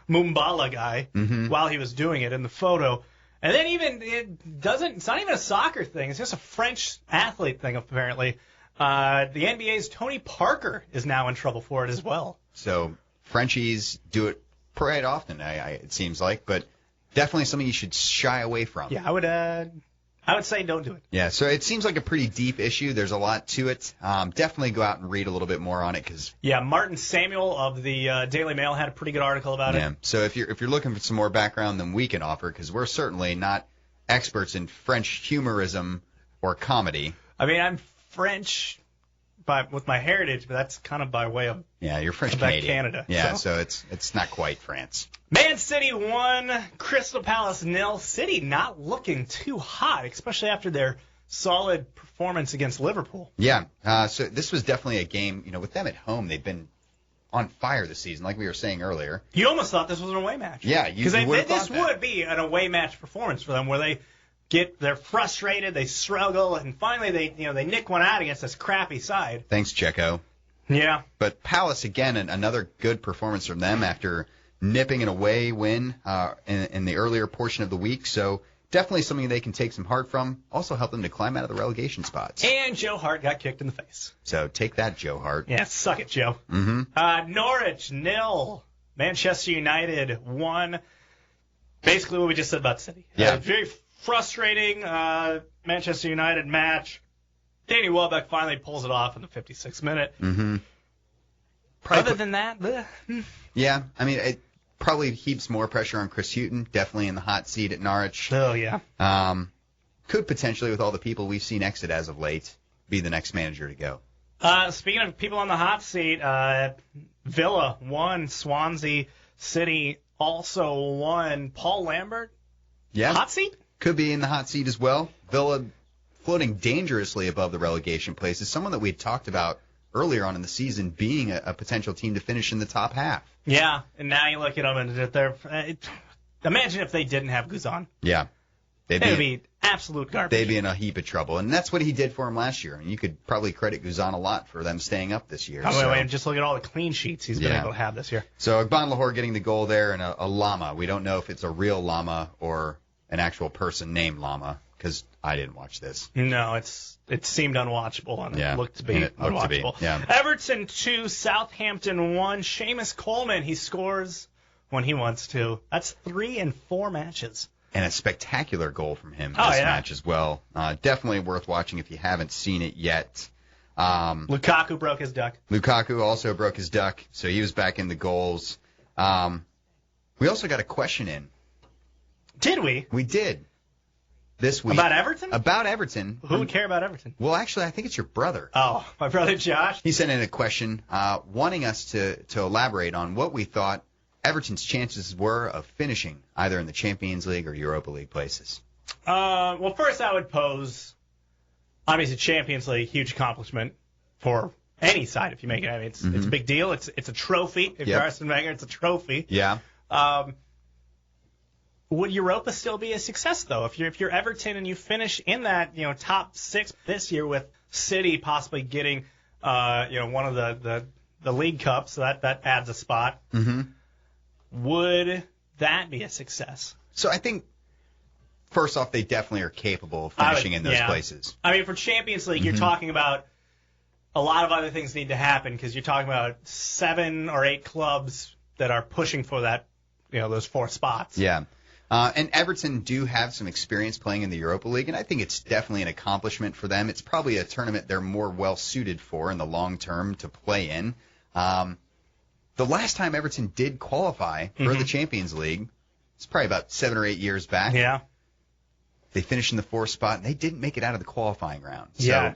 Speaker 1: Mumbala guy while he was doing it in the photo. And then it's not even a soccer thing. It's just a French athlete thing, apparently. The NBA's Tony Parker is now in trouble for it as well.
Speaker 2: So Frenchies do it quite often, it seems like, but definitely something you should shy away from.
Speaker 1: Yeah, I would say don't do it.
Speaker 2: Yeah, so it seems like a pretty deep issue. There's a lot to it. Definitely go out and read a little bit more on it.
Speaker 1: Yeah, Martin Samuel of the Daily Mail had a pretty good article about it.
Speaker 2: So if you're looking for some more background than we can offer, because we're certainly not experts in French humorism or comedy.
Speaker 1: I mean, I'm French with my heritage, but that's kind of by way of
Speaker 2: you're French Canadian.
Speaker 1: Canada.
Speaker 2: Yeah, so it's not quite France.
Speaker 1: Man City 1, Crystal Palace 0. City not looking too hot, especially after their solid performance against Liverpool.
Speaker 2: Yeah, so this was definitely a game, with them at home, they've been on fire this season, like we were saying earlier.
Speaker 1: You almost thought this was an away match.
Speaker 2: Yeah,
Speaker 1: because this would be an away match performance for them, where they're frustrated, they struggle, and finally they nick one out against this crappy side.
Speaker 2: Thanks, Checo.
Speaker 1: Yeah.
Speaker 2: But Palace, again, another good performance from them after nipping an away win in the earlier portion of the week. So definitely something they can take some heart from. Also help them to climb out of the relegation spots.
Speaker 1: And Joe Hart got kicked in the face.
Speaker 2: So take that, Joe Hart.
Speaker 1: Yeah, suck it, Joe. Norwich 0. Manchester United 1. Basically what we just said about City.
Speaker 2: Yeah.
Speaker 1: Very frustrating Manchester United match. Danny Welbeck finally pulls it off in the 56th minute.
Speaker 2: Mm-hmm.
Speaker 1: Other than that, bleh.
Speaker 2: Yeah, I mean, it probably heaps more pressure on Chris Hughton, definitely in the hot seat at Norwich.
Speaker 1: Oh, yeah.
Speaker 2: Could potentially, with all the people we've seen exit as of late, be the next manager to go.
Speaker 1: Speaking of people on the hot seat, Villa won, Swansea City also won. Paul Lambert,
Speaker 2: Yeah,
Speaker 1: hot seat?
Speaker 2: could be in the hot seat as well. Villa floating dangerously above the relegation place is someone that we had talked about earlier on in the season being a potential team to finish in the top half.
Speaker 1: Yeah, and now you look at them and they're. Imagine if they didn't have Guzan.
Speaker 2: Yeah.
Speaker 1: They would be absolute garbage.
Speaker 2: They'd be in a heap of trouble. And that's what he did for him last year. I mean, you could probably credit Guzan a lot for them staying up this year.
Speaker 1: Wait, just look at all the clean sheets he's been able to have this year.
Speaker 2: So Agban Lahore getting the goal there, and a llama. We don't know if it's a real llama or an actual person named Llama, because I didn't watch this.
Speaker 1: No, it seemed unwatchable, and it looked to be unwatchable.
Speaker 2: Yeah.
Speaker 1: Everton 2, Southampton 1. Seamus Coleman, he scores when he wants to. That's 3 in 4 matches.
Speaker 2: And a spectacular goal from him this match as well. Definitely worth watching if you haven't seen it yet.
Speaker 1: Lukaku broke his duck.
Speaker 2: Lukaku also broke his duck, so he was back in the goals. We also got a question in.
Speaker 1: Did we?
Speaker 2: We did. This week.
Speaker 1: About Everton?
Speaker 2: About Everton.
Speaker 1: Who would care about Everton?
Speaker 2: Well, actually, I think it's your brother.
Speaker 1: Oh, my brother Josh?
Speaker 2: He sent in a question wanting us to elaborate on what we thought Everton's chances were of finishing either in the Champions League or Europa League places.
Speaker 1: Well, first I would pose, obviously, Champions League, huge accomplishment for any side if you make it. I mean, it's a big deal. It's a trophy. If you're Arsene Wenger, it's a trophy.
Speaker 2: Yeah.
Speaker 1: Would Europa still be a success, though? If you're Everton and you finish in that top 6 this year with City possibly getting one of the League Cups, so that adds a spot.
Speaker 2: Mm-hmm.
Speaker 1: Would that be a success?
Speaker 2: So I think, first off, they definitely are capable of finishing in those places.
Speaker 1: I mean, for Champions League, you're talking about a lot of other things need to happen because you're talking about 7 or 8 clubs that are pushing for that, those 4 spots.
Speaker 2: Yeah. And Everton do have some experience playing in the Europa League, and I think it's definitely an accomplishment for them. It's probably a tournament they're more well-suited for in the long term to play in. The last time Everton did qualify for the Champions League, it's probably about 7 or 8 years back.
Speaker 1: Yeah.
Speaker 2: They finished in the 4th spot, and they didn't make it out of the qualifying round. So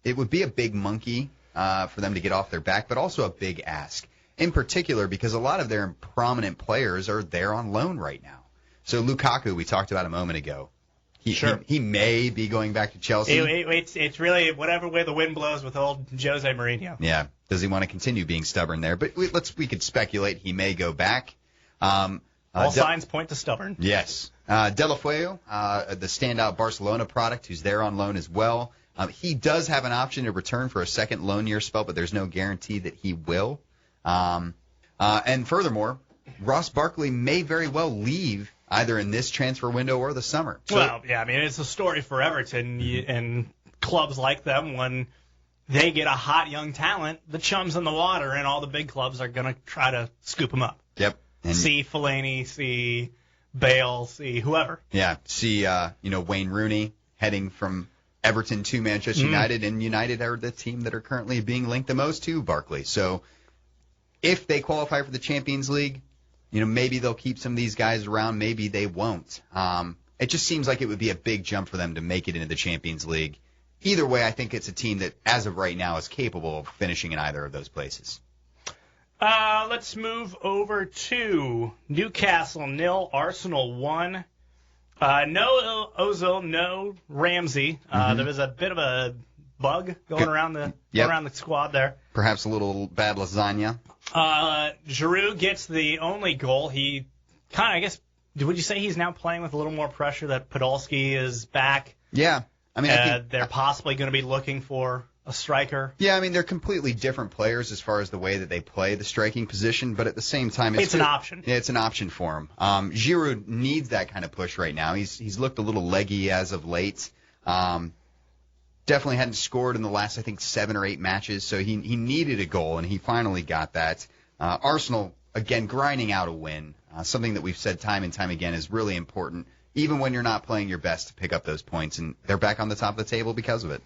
Speaker 2: it would be a big monkey for them to get off their back, but also a big ask, in particular because a lot of their prominent players are there on loan right now. So Lukaku, we talked about a moment ago. He may be going back to Chelsea.
Speaker 1: It's really whatever way the wind blows with old Jose Mourinho.
Speaker 2: Yeah. Does he want to continue being stubborn there? But we could speculate he may go back.
Speaker 1: All signs point to stubborn.
Speaker 2: Yes. Deulofeu, the standout Barcelona product, who's there on loan as well. He does have an option to return for a second loan year spell, but there's no guarantee that he will. And furthermore, Ross Barkley may very well leave either in this transfer window or the summer. So,
Speaker 1: well, yeah, I mean, it's a story for Everton and clubs like them when they get a hot young talent, the chum's in the water, and all the big clubs are going to try to scoop them up.
Speaker 2: Yep. And
Speaker 1: see Fellaini, see Bale, see whoever.
Speaker 2: Yeah, see Wayne Rooney heading from Everton to Manchester United, and United are the team that are currently being linked the most to Barkley. So if they qualify for the Champions League, maybe they'll keep some of these guys around, maybe they won't. It just seems like it would be a big jump for them to make it into the Champions League. Either way, I think it's a team that, as of right now, is capable of finishing in either of those places.
Speaker 1: Let's move over to Newcastle 0, Arsenal 1. No Ozil, no Ramsey. There was a bit of a bug going around the squad there.
Speaker 2: Perhaps a little bad lasagna.
Speaker 1: Giroud gets the only goal. He kind of, I guess, would you say he's now playing with a little more pressure that Podolski is back?
Speaker 2: Yeah. I mean, I think
Speaker 1: they're possibly going to be looking for a striker.
Speaker 2: Yeah, I mean, they're completely different players as far as the way that they play the striking position, but at the same time,
Speaker 1: it's an option.
Speaker 2: Yeah, it's an option for him. Giroud needs that kind of push right now. He's looked a little leggy as of late. Definitely hadn't scored in the last, I think, 7 or 8 matches, so he needed a goal, and he finally got that. Arsenal again, grinding out a win, something that we've said time and time again is really important, even when you're not playing your best to pick up those points. And they're back on the top of the table because of it.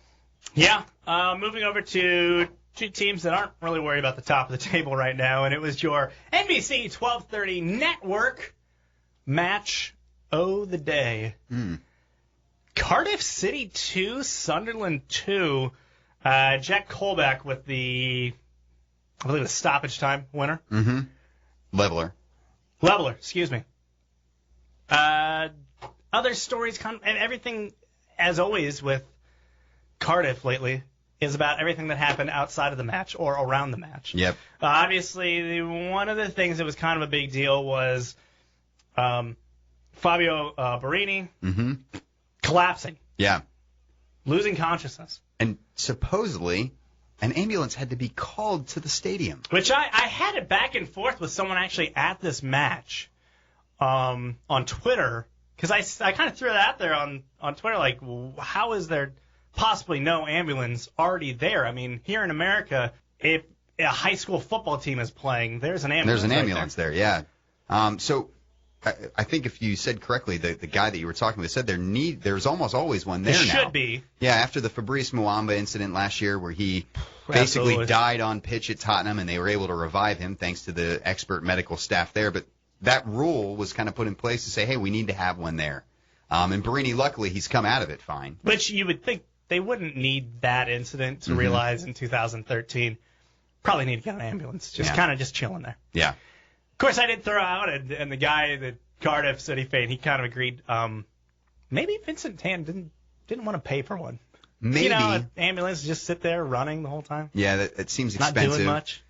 Speaker 1: Yeah. Moving over to two teams that aren't really worried about the top of the table right now, and it was your NBC 1230 network match of the day. Cardiff City 2, Sunderland 2. Jack Colback with the, I believe, the stoppage time winner.
Speaker 2: Leveler,
Speaker 1: excuse me. Other stories, and everything, as always, with Cardiff lately, is about everything that happened outside of the match or around the match.
Speaker 2: Yep.
Speaker 1: Obviously, one of the things that was kind of a big deal was Fabio Barini collapsing.
Speaker 2: Yeah.
Speaker 1: Losing consciousness.
Speaker 2: And supposedly, an ambulance had to be called to the stadium.
Speaker 1: Which I had it back and forth with someone actually at this match on Twitter, because I kind of threw that out there on Twitter, like, how is there possibly no ambulance already there? I mean, here in America, if a high school football team is playing, there's an ambulance.
Speaker 2: There's an ambulance there, yeah. So I think if you said correctly, the guy that you were talking with said there's almost always one there now.
Speaker 1: There should be.
Speaker 2: Yeah, after the Fabrice Muamba incident last year where he basically died on pitch at Tottenham and they were able to revive him thanks to the expert medical staff there. But that rule was kind of put in place to say, hey, we need to have one there. And Barini, luckily, he's come out of it fine.
Speaker 1: Which you would think they wouldn't need that incident to realize in 2013. Probably need to get an ambulance. Kind of just chilling there.
Speaker 2: Yeah.
Speaker 1: Of course, I did throw out, and the guy that Cardiff City fan, he kind of agreed. Maybe Vincent Tan didn't want to pay for one.
Speaker 2: Maybe.
Speaker 1: An ambulance just sit there running the whole time.
Speaker 2: Yeah, that seems expensive.
Speaker 1: Not doing much.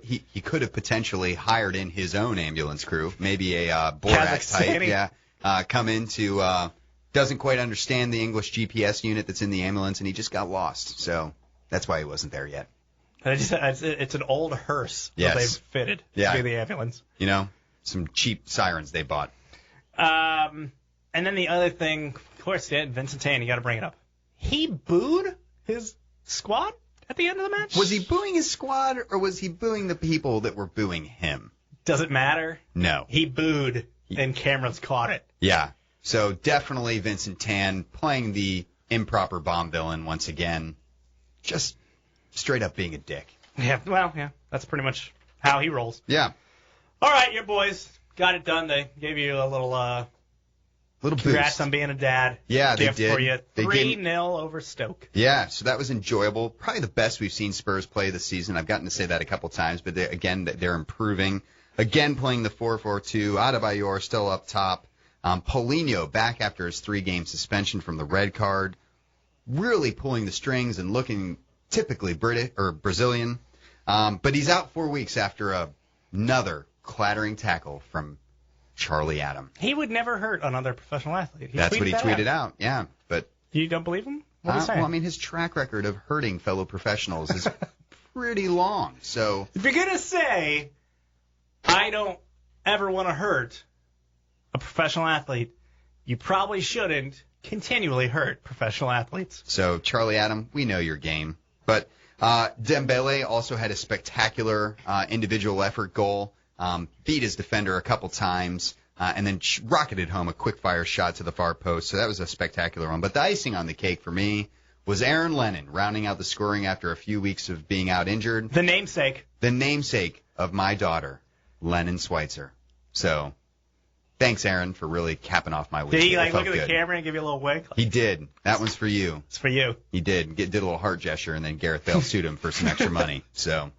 Speaker 2: He could have potentially hired in his own ambulance crew, maybe a Borat type. Yeah, come in to doesn't quite understand the English GPS unit that's in the ambulance, and he just got lost. So that's why he wasn't there yet.
Speaker 1: It's an old hearse that they've fitted to the ambulance.
Speaker 2: Some cheap sirens they bought.
Speaker 1: And then the other thing, of course, Vincent Tan, you got to bring it up. He booed his squad at the end of the match?
Speaker 2: Was he booing his squad, or was he booing the people that were booing him?
Speaker 1: Does it matter?
Speaker 2: No.
Speaker 1: He booed, and cameras caught it.
Speaker 2: Yeah. So definitely Vincent Tan playing the improper bomb villain once again. Just straight up being a dick.
Speaker 1: Yeah, well, yeah. That's pretty much how he rolls.
Speaker 2: Yeah.
Speaker 1: All right, your boys got it done. They gave you a little congrats
Speaker 2: boost
Speaker 1: on being a dad.
Speaker 2: Yeah,
Speaker 1: gift
Speaker 2: they did.
Speaker 1: For you. 3-0 over Stoke.
Speaker 2: Yeah, so that was enjoyable. Probably the best we've seen Spurs play this season. I've gotten to say that a couple times, but they're improving. Again, playing the 4-4-2. Adebayor still up top. Paulinho back after his 3-game suspension from the red card. Really pulling the strings and looking typically British or Brazilian. But he's out 4 weeks after another clattering tackle from Charlie Adam.
Speaker 1: He would never hurt another professional athlete.
Speaker 2: That's what he tweeted out. Yeah, but
Speaker 1: you don't believe him? What are you saying?
Speaker 2: Well, I mean, his track record of hurting fellow professionals is pretty long. So
Speaker 1: if you're gonna say I don't ever want to hurt a professional athlete, you probably shouldn't continually hurt professional athletes.
Speaker 2: So Charlie Adam, we know your game, but Dembele also had a spectacular individual effort goal. Beat his defender a couple times, and then rocketed home a quick-fire shot to the far post. So that was a spectacular one. But the icing on the cake for me was Aaron Lennon rounding out the scoring after a few weeks of being out injured.
Speaker 1: The namesake.
Speaker 2: The namesake of my daughter, Lennon Schweitzer. So thanks, Aaron, for really capping off my week.
Speaker 1: Did he look at the camera and give you a little wink?
Speaker 2: He did. That one's for you.
Speaker 1: It's for you.
Speaker 2: He did. Did a little heart gesture, and then Gareth Bale sued him for some extra money. So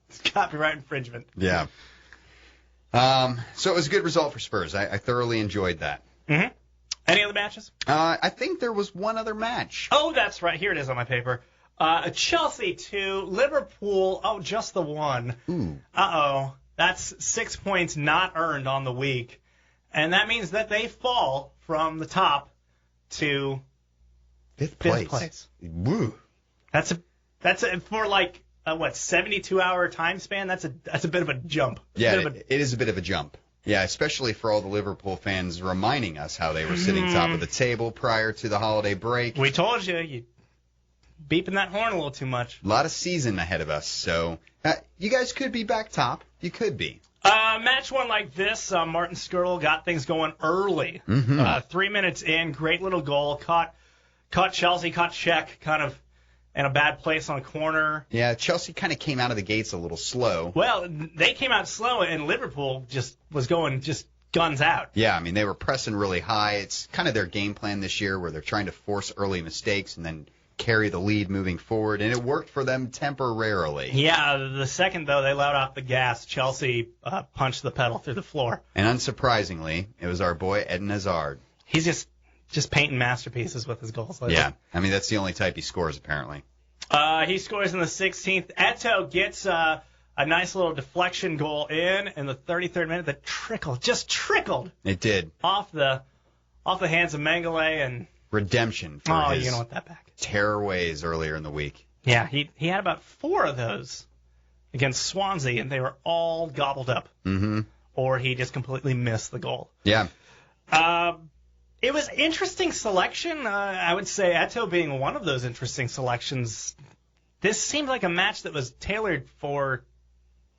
Speaker 1: it's copyright infringement.
Speaker 2: Yeah. So it was a good result for Spurs. I thoroughly enjoyed that.
Speaker 1: Mm-hmm. Any other matches?
Speaker 2: I think there was one other match.
Speaker 1: Oh, that's right. Here it is on my paper. Chelsea 2, Liverpool, just the one.
Speaker 2: Ooh.
Speaker 1: Uh-oh. That's 6 points not earned on the week. And that means that they fall from the top to
Speaker 2: fifth
Speaker 1: place.
Speaker 2: Woo.
Speaker 1: That's for 72-hour time span? That's a bit of a jump.
Speaker 2: Yeah, it is a bit of a jump. Yeah, especially for all the Liverpool fans reminding us how they were sitting top of the table prior to the holiday break.
Speaker 1: We told you beeping that horn a little too much.
Speaker 2: A lot of season ahead of us, so you guys could be back top. You could be.
Speaker 1: Match one like this, Martin Skirtle got things going early. 3 minutes in, great little goal. Caught Chelsea, caught Czech kind of in a bad place on a corner.
Speaker 2: Yeah, Chelsea kind of came out of the gates a little slow.
Speaker 1: Well, they came out slow, and Liverpool was going guns out.
Speaker 2: Yeah, I mean, they were pressing really high. It's kind of their game plan this year where they're trying to force early mistakes and then carry the lead moving forward, and it worked for them temporarily.
Speaker 1: Yeah, the second, though, they let off the gas, Chelsea punched the pedal through the floor.
Speaker 2: And unsurprisingly, it was our boy Eden Hazard.
Speaker 1: He's just painting masterpieces with his goals lately.
Speaker 2: Yeah, I mean, that's the only type he scores, apparently.
Speaker 1: He scores in the 16th. Eto'o gets a nice little deflection goal in the 33rd minute that trickled.
Speaker 2: It did.
Speaker 1: Off the hands of Mengele and
Speaker 2: redemption for his
Speaker 1: you know what, that back.
Speaker 2: terror ways earlier in the week.
Speaker 1: Yeah, he had about 4 of those against Swansea, and they were all gobbled up.
Speaker 2: Mm-hmm.
Speaker 1: Or he just completely missed the goal.
Speaker 2: Yeah.
Speaker 1: It was interesting selection. I would say Eto'o being one of those interesting selections. This seemed like a match that was tailored for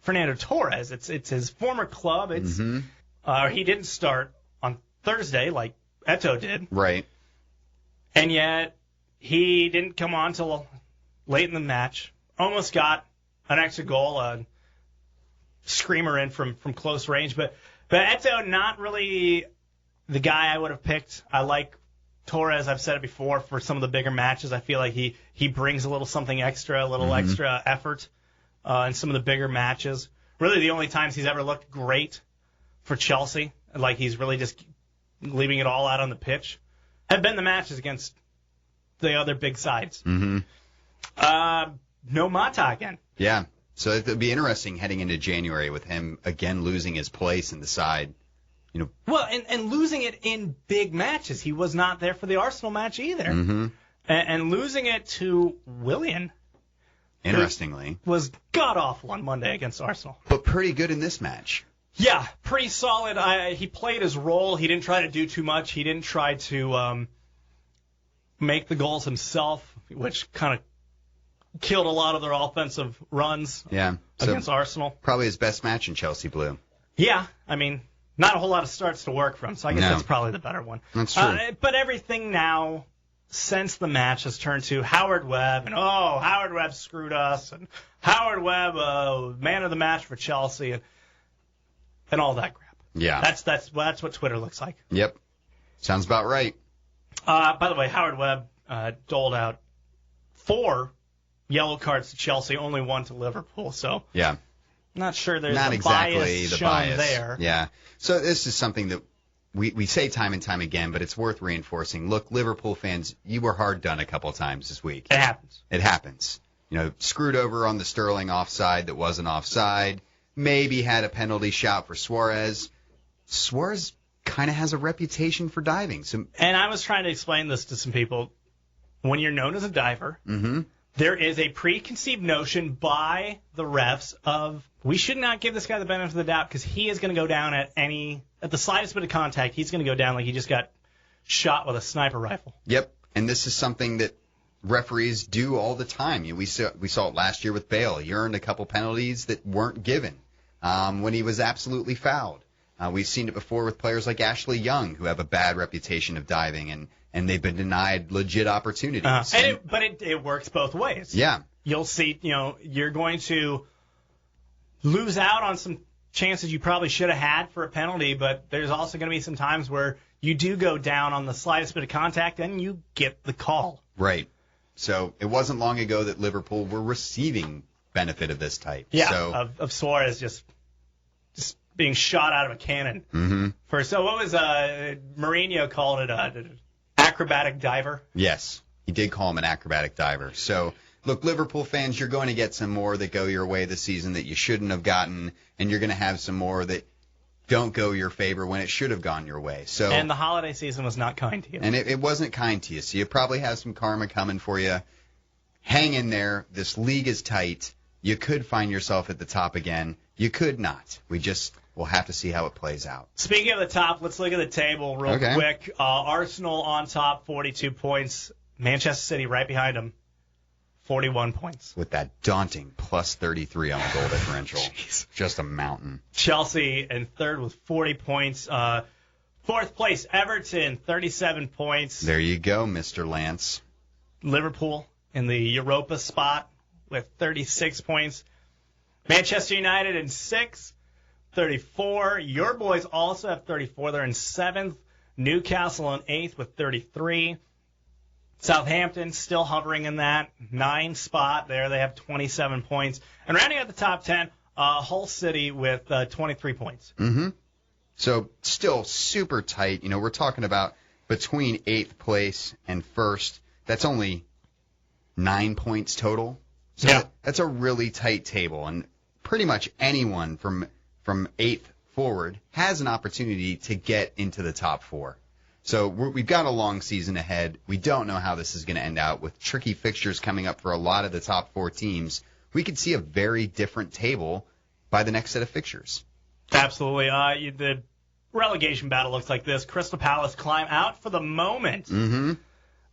Speaker 1: Fernando Torres. It's his former club. He didn't start on Thursday like Eto'o did.
Speaker 2: Right.
Speaker 1: And yet, he didn't come on till late in the match. Almost got an extra goal, a screamer in from close range. But Eto'o, not really the guy I would have picked. I like Torres, I've said it before, for some of the bigger matches. I feel like he brings a little something extra, extra effort in some of the bigger matches. Really, the only times he's ever looked great for Chelsea, like he's really just leaving it all out on the pitch, have been the matches against the other big sides.
Speaker 2: Mm-hmm.
Speaker 1: No Mata again.
Speaker 2: Yeah. So it'll be interesting heading into January with him again losing his place in the side.
Speaker 1: Well, and losing it in big matches. He was not there for the Arsenal match either.
Speaker 2: Mm-hmm.
Speaker 1: And losing it to Willian.
Speaker 2: Interestingly.
Speaker 1: Was god-awful on Monday against Arsenal.
Speaker 2: But pretty good in this match.
Speaker 1: Yeah, pretty solid. He played his role. He didn't try to do too much. He didn't try to make the goals himself, which kind of killed a lot of their offensive runs against Arsenal.
Speaker 2: Probably his best match in Chelsea blue.
Speaker 1: Yeah, I mean, not a whole lot of starts to work from, so I guess that's probably the better one.
Speaker 2: That's true.
Speaker 1: But everything now, since the match, has turned to Howard Webb, and Howard Webb screwed us, and Howard Webb, man of the match for Chelsea, and all that crap.
Speaker 2: Yeah.
Speaker 1: That's what Twitter looks like.
Speaker 2: Yep. Sounds about right.
Speaker 1: By the way, Howard Webb doled out 4 yellow cards to Chelsea, only 1 to Liverpool, so
Speaker 2: yeah.
Speaker 1: Not sure there's
Speaker 2: not
Speaker 1: a
Speaker 2: exactly
Speaker 1: bias
Speaker 2: the
Speaker 1: shown
Speaker 2: bias
Speaker 1: there.
Speaker 2: Yeah. So this is something that we say time and time again, but it's worth reinforcing. Look, Liverpool fans, you were hard done a couple of times this week.
Speaker 1: It happens.
Speaker 2: It happens. Screwed over on the Sterling offside that wasn't offside. Maybe had a penalty shot for Suarez. Suarez kind of has a reputation for diving.
Speaker 1: And I was trying to explain this to some people. When you're known as a diver, there is a preconceived notion by the refs of we should not give this guy the benefit of the doubt because he is going to go down at the slightest bit of contact. He's going to go down like he just got shot with a sniper rifle.
Speaker 2: Yep, and this is something that referees do all the time. We saw it last year with Bale. He earned a couple penalties that weren't given when he was absolutely fouled. We've seen it before with players like Ashley Young who have a bad reputation of diving and they've been denied legit opportunities.
Speaker 1: But it works both ways.
Speaker 2: Yeah.
Speaker 1: You'll see, you're going to lose out on some chances you probably should have had for a penalty, but there's also going to be some times where you do go down on the slightest bit of contact and you get the call.
Speaker 2: Right. So it wasn't long ago that Liverpool were receiving benefit of this type.
Speaker 1: Yeah,
Speaker 2: so,
Speaker 1: of Suarez just being shot out of a cannon.
Speaker 2: Mm-hmm.
Speaker 1: So what was Mourinho called it an acrobatic diver?
Speaker 2: Yes, he did call him an acrobatic diver. So, look, Liverpool fans, you're going to get some more that go your way this season that you shouldn't have gotten, and you're going to have some more that don't go your favor when it should have gone your way.
Speaker 1: And the holiday season was not kind to you.
Speaker 2: And it wasn't kind to you, so you probably have some karma coming for you. Hang in there. This league is tight. You could find yourself at the top again. You could not. We'll have to see how it plays out.
Speaker 1: Speaking of the top, let's look at the table real quick. Arsenal on top, 42 points. Manchester City right behind them, 41 points.
Speaker 2: With that daunting plus 33 on the goal differential.
Speaker 1: Jeez.
Speaker 2: Just a mountain.
Speaker 1: Chelsea in third with 40 points. Fourth place, Everton, 37 points.
Speaker 2: There you go, Mr. Lance.
Speaker 1: Liverpool in the Europa spot with 36 points. Manchester United in sixth, 34. Your boys also have 34. They're in seventh. Newcastle in eighth with 33. Southampton still hovering in that 9 spot there. They have 27 points. And rounding out the top 10, Hull City with 23 points.
Speaker 2: Mm-hmm. So still super tight. We're talking about between 8th place and first. That's only 9 points total. So
Speaker 1: yeah.
Speaker 2: That's a really tight table. And pretty much anyone from 8th forward has an opportunity to get into the top 4. So we've got a long season ahead. We don't know how this is going to end out with tricky fixtures coming up for a lot of the top 4 teams. We could see a very different table by the next set of fixtures.
Speaker 1: Absolutely. The relegation battle looks like this. Crystal Palace climb out for the moment.
Speaker 2: Mm-hmm.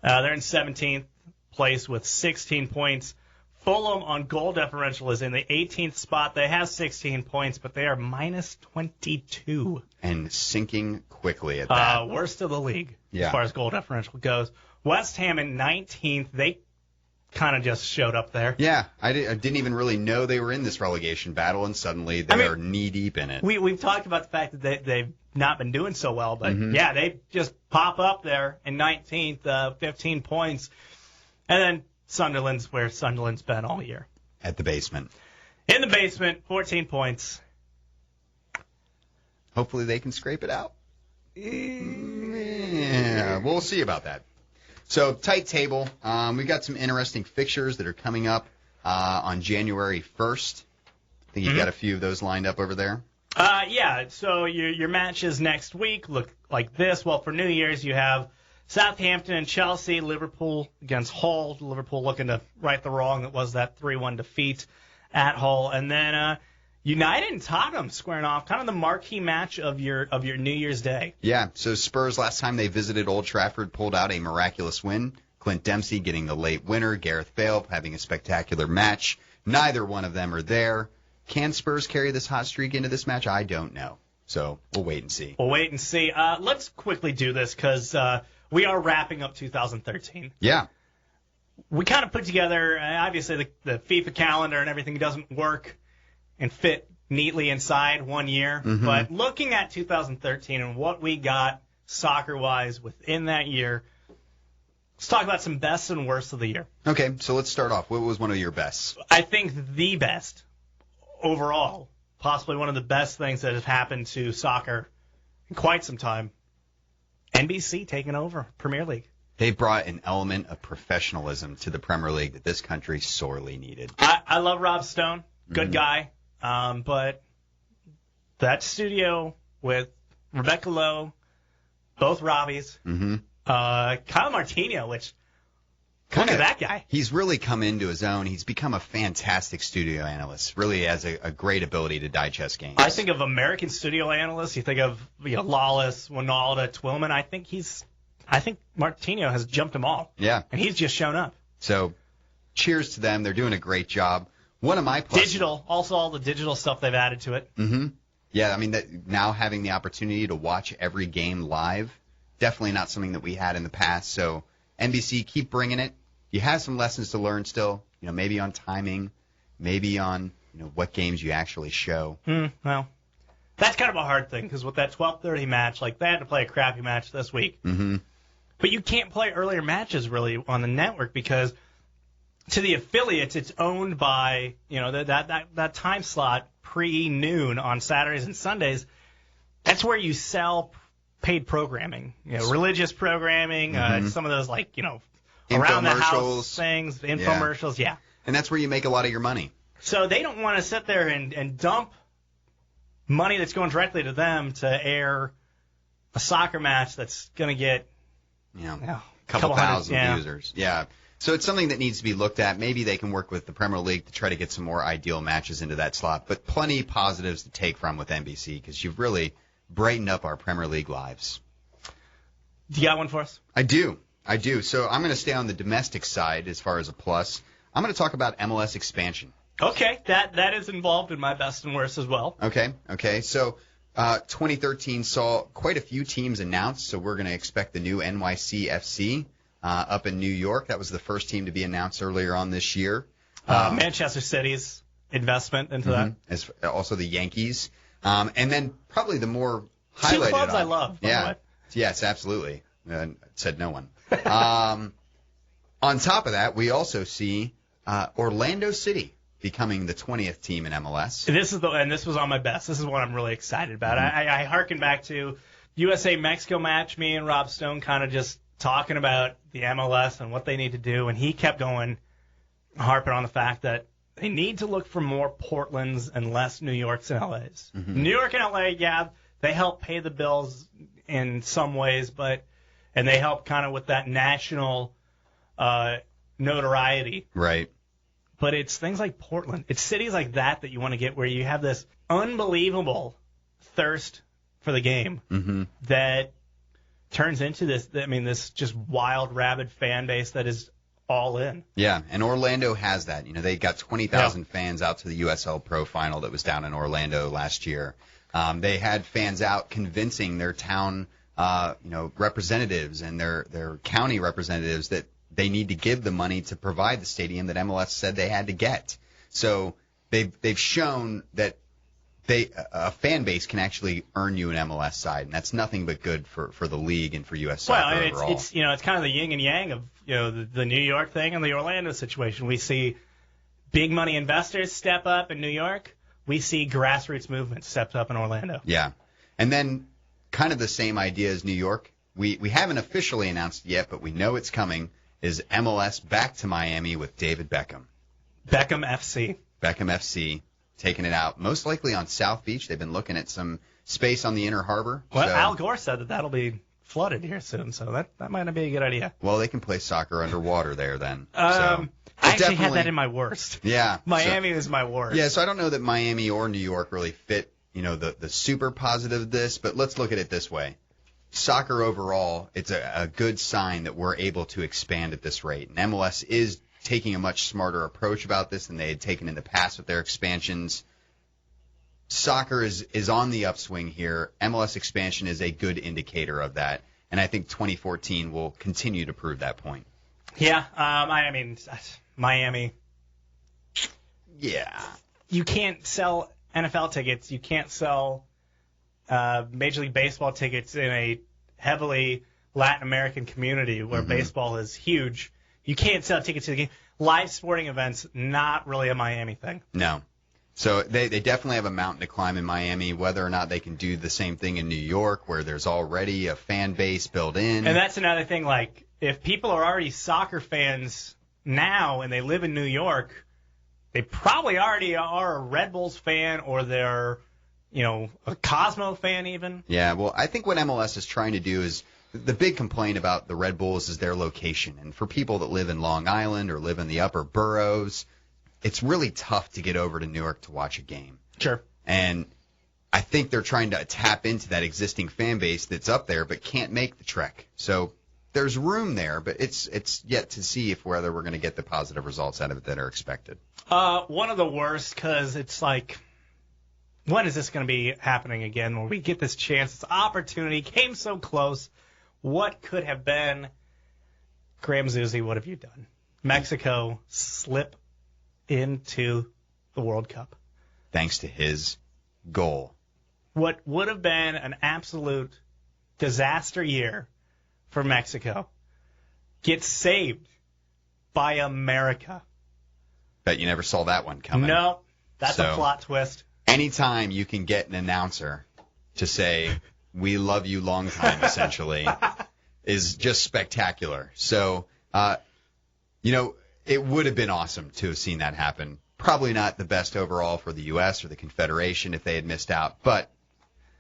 Speaker 1: They're in 17th place with 16 points. Fulham on goal differential is in the 18th spot. They have 16 points, but they are minus 22.
Speaker 2: And sinking quickly at that.
Speaker 1: Worst of the league
Speaker 2: as
Speaker 1: far as goal differential goes. West Ham in 19th. They kind of just showed up there.
Speaker 2: Yeah, I didn't even really know they were in this relegation battle, and suddenly they're knee-deep in it.
Speaker 1: We've talked about the fact that they've not been doing so well, but yeah, they just pop up there in 19th, 15 points. And then Sunderland's where Sunderland's been all year.
Speaker 2: At the basement.
Speaker 1: In the basement, 14 points.
Speaker 2: Hopefully they can scrape it out. Yeah, we'll see about that. So, tight table. We got some interesting fixtures that are coming up on January 1st. I think you've got a few of those lined up over there.
Speaker 1: Yeah, so your matches next week look like this. Well, for New Year's, you have Southampton and Chelsea, Liverpool against Hull. Liverpool looking to right the wrong that was that 3-1 defeat at Hull. And then United and Tottenham squaring off, kind of the marquee match of your New Year's Day.
Speaker 2: Yeah, so Spurs, last time they visited Old Trafford, pulled out a miraculous win. Clint Dempsey getting the late winner, Gareth Bale having a spectacular match. Neither one of them are there. Can Spurs carry this hot streak into this match? I don't know. So we'll wait and see.
Speaker 1: Let's quickly do this because we are wrapping up 2013.
Speaker 2: Yeah.
Speaker 1: We kind of put together, obviously, the FIFA calendar and everything doesn't work and fit neatly inside 1 year.
Speaker 2: Mm-hmm.
Speaker 1: But looking at 2013 and what we got soccer-wise within that year, let's talk about some bests and worsts of the year.
Speaker 2: Okay, so let's start off. What was one of your bests?
Speaker 1: I think the best overall, possibly one of the best things that has happened to soccer in quite some time, NBC taking over Premier League.
Speaker 2: They brought an element of professionalism to the Premier League that this country sorely needed.
Speaker 1: I love Rob Stone. Good guy. But that studio with Rebecca Lowe, both Robbies, Kyle Martino, which, look at that guy.
Speaker 2: He's really come into his own. He's become a fantastic studio analyst. Really has a great ability to digest games.
Speaker 1: I think of American studio analysts. You think of Lawless, Winalda, Twillman. I think Martino has jumped them all.
Speaker 2: Yeah.
Speaker 1: And he's just shown up.
Speaker 2: So, cheers to them. They're doing a great job. One of my pluses.
Speaker 1: Digital, also all the digital stuff they've added to it.
Speaker 2: Mm-hmm. Yeah, I mean, now having the opportunity to watch every game live, definitely not something that we had in the past. So, NBC, keep bringing it. You have some lessons to learn still, maybe on timing, maybe on, what games you actually show.
Speaker 1: Well, that's kind of a hard thing because with that 12:30 match, they had to play a crappy match this week.
Speaker 2: Mm-hmm.
Speaker 1: But you can't play earlier matches really on the network because to the affiliates, it's owned by, that time slot pre-noon on Saturdays and Sundays. That's where you sell paid programming, religious programming, some of those around the house things, infomercials, yeah.
Speaker 2: And that's where you make a lot of your money.
Speaker 1: So they don't want to sit there and dump money that's going directly to them to air a soccer match that's going to get
Speaker 2: a couple thousand users. Yeah. So it's something that needs to be looked at. Maybe they can work with the Premier League to try to get some more ideal matches into that slot. But plenty positives to take from with NBC because you've really brightened up our Premier League lives.
Speaker 1: Do you got one for us?
Speaker 2: I do. So I'm going to stay on the domestic side as far as a plus. I'm going to talk about MLS Expansion.
Speaker 1: Okay, that is involved in my best and worst as well.
Speaker 2: Okay. So 2013 saw quite a few teams announced, so we're going to expect the new NYCFC up in New York. That was the first team to be announced earlier on this year.
Speaker 1: Manchester City's investment into that.
Speaker 2: As also the Yankees. And then probably the more highlighted.
Speaker 1: Two clubs I love.
Speaker 2: Yeah. Yes, absolutely. Said no one. On top of that, we also see Orlando City becoming the 20th team in MLS.
Speaker 1: This was on my best. This is what I'm really excited about. I harken back to USA-Mexico match, me and Rob Stone kind of just talking about the MLS and what they need to do, and he kept harping on the fact that they need to look for more Portlands and less New Yorks and LAs. New York and LA, yeah, they help pay the bills in some ways, and they help kind of with that national notoriety.
Speaker 2: Right.
Speaker 1: But it's things like Portland. It's cities like that you want to get where you have this unbelievable thirst for the game that turns into this just wild, rabid fan base that is all in.
Speaker 2: Yeah, and Orlando has that. They got 20,000 fans out to the USL Pro Final that was down in Orlando last year. They had fans out convincing their town, representatives and their county representatives that they need to give the money to provide the stadium that MLS said they had to get. So they've shown that a fan base can actually earn you an MLS side, and that's nothing but good for the league and for US soccer overall.
Speaker 1: Well, it's kind of the yin and yang of the New York thing and the Orlando situation. We see big money investors step up in New York. We see grassroots movement step up in Orlando.
Speaker 2: Yeah, and then kind of the same idea as New York. We haven't officially announced it yet, but we know it's coming. Is MLS back to Miami with David Beckham.
Speaker 1: Beckham FC.
Speaker 2: Beckham FC taking it out, most likely on South Beach. They've been looking at some space on the Inner Harbor.
Speaker 1: Well, Al Gore said that'll be flooded here soon, so that might not be a good idea.
Speaker 2: Well, they can play soccer underwater there then.
Speaker 1: I actually had that in my worst.
Speaker 2: Yeah.
Speaker 1: Miami is my worst.
Speaker 2: Yeah, so I don't know that Miami or New York really fit, the super positive of this, but let's look at it this way. Soccer overall, it's a good sign that we're able to expand at this rate. And MLS is taking a much smarter approach about this than they had taken in the past with their expansions. Soccer is on the upswing here. MLS expansion is a good indicator of that. And I think 2014 will continue to prove that point.
Speaker 1: Yeah, Miami.
Speaker 2: Yeah.
Speaker 1: You can't sell NFL tickets. You can't sell Major League Baseball tickets in a heavily Latin American community where baseball is huge. You can't sell tickets to the game. Live sporting events, not really a Miami thing.
Speaker 2: No. So they definitely have a mountain to climb in Miami, whether or not they can do the same thing in New York where there's already a fan base built in.
Speaker 1: And that's another thing, like, if people are already soccer fans now and they live in New York, they probably already are a Red Bulls fan or they're a Cosmo fan even.
Speaker 2: Yeah, well, I think what MLS is trying to do is the big complaint about the Red Bulls is their location. And for people that live in Long Island or live in the upper boroughs, it's really tough to get over to Newark to watch a game.
Speaker 1: Sure.
Speaker 2: And I think they're trying to tap into that existing fan base that's up there but can't make the trek. So there's room there, but it's yet to see whether we're going to get the positive results out of it that are expected.
Speaker 1: One of the worst, because it's like, when is this going to be happening again where we get this chance, this opportunity, came so close? What could have been? Graham Zusi, what have you done? Mexico slip into the World Cup.
Speaker 2: Thanks to his goal.
Speaker 1: What would have been an absolute disaster year for Mexico gets saved by America.
Speaker 2: Bet you never saw that one coming.
Speaker 1: No, that's a plot twist.
Speaker 2: Anytime you can get an announcer to say, we love you long time, essentially, is just spectacular. So, it would have been awesome to have seen that happen. Probably not the best overall for the U.S. or the Confederation if they had missed out, but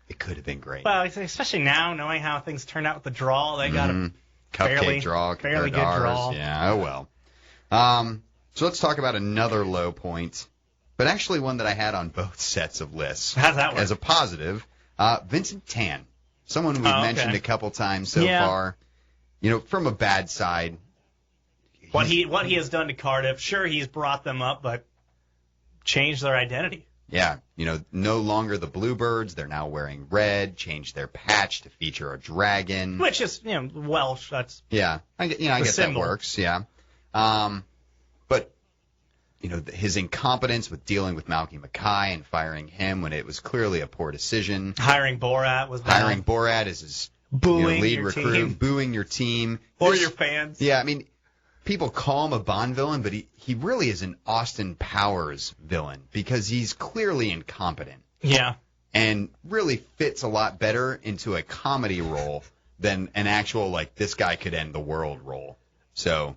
Speaker 2: it could have been great.
Speaker 1: Well, especially now, knowing how things turned out with the draw, they got a
Speaker 2: cupcake draw,
Speaker 1: fairly good draw.
Speaker 2: Yeah, oh well. So let's talk about another low point, but actually one that I had on both sets of lists.
Speaker 1: How's that work?
Speaker 2: As a positive, Vincent Tan, someone we've mentioned a couple times so far. From a bad side,
Speaker 1: What he has done to Cardiff. Sure, he's brought them up, but changed their identity.
Speaker 2: Yeah, no longer the Bluebirds. They're now wearing red. Changed their patch to feature a dragon,
Speaker 1: which is Welsh. That's
Speaker 2: I guess
Speaker 1: symbol.
Speaker 2: That works. Yeah, but his incompetence with dealing with Malky Mackay and firing him when it was clearly a poor decision.
Speaker 1: Hiring Borat was bad.
Speaker 2: Hiring Borat as his
Speaker 1: booing
Speaker 2: lead
Speaker 1: your
Speaker 2: recruit,
Speaker 1: team.
Speaker 2: booing your team
Speaker 1: or your fans.
Speaker 2: Yeah, I mean, people call him a Bond villain, but he really is an Austin Powers villain because he's clearly incompetent.
Speaker 1: Yeah.
Speaker 2: And really fits a lot better into a comedy role than an actual, this guy could end the world role. So,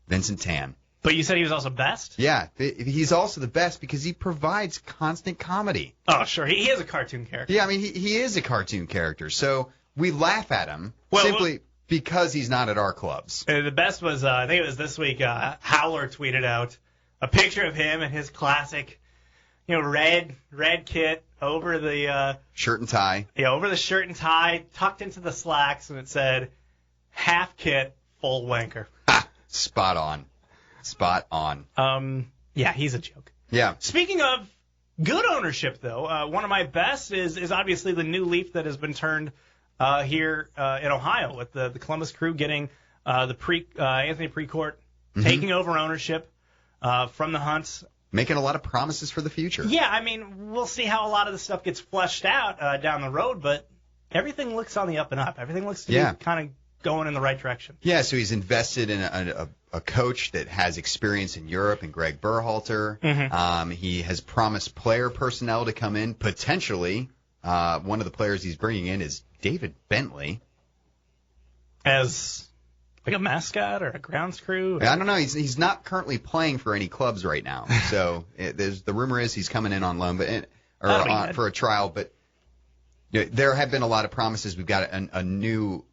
Speaker 2: Vincent Tan.
Speaker 1: But you said he was also best?
Speaker 2: Yeah, he's also the best because he provides constant comedy.
Speaker 1: Oh, sure. He is a cartoon character.
Speaker 2: Yeah, I mean, he is a cartoon character. So, we laugh at him simply because he's not at our clubs.
Speaker 1: The best was, I think it was this week, Howler tweeted out a picture of him in his classic, red kit over the
Speaker 2: shirt and tie.
Speaker 1: Yeah, over the shirt and tie, tucked into the slacks, and it said, half kit, full wanker.
Speaker 2: Ha! Spot on.
Speaker 1: Yeah, he's a joke.
Speaker 2: Yeah.
Speaker 1: Speaking of good ownership, though, one of my best is obviously the new leaf that has been turned here in Ohio with the Columbus Crew getting Anthony Precourt taking over ownership from the Hunts.
Speaker 2: Making a lot of promises for the future.
Speaker 1: Yeah, I mean, we'll see how a lot of this stuff gets fleshed out down the road, but everything looks on the up and up. Everything looks to be kind of going in the right direction.
Speaker 2: Yeah, so he's invested in a coach that has experience in Europe, and Greg Berhalter.
Speaker 1: Mm-hmm.
Speaker 2: He has promised player personnel to come in. Potentially, one of the players he's bringing in is David Bentley.
Speaker 1: As like a mascot or a grounds crew?
Speaker 2: I don't know. He's not currently playing for any clubs right now. So the rumor is he's coming in on loan, for a trial. But there have been a lot of promises. We've got a new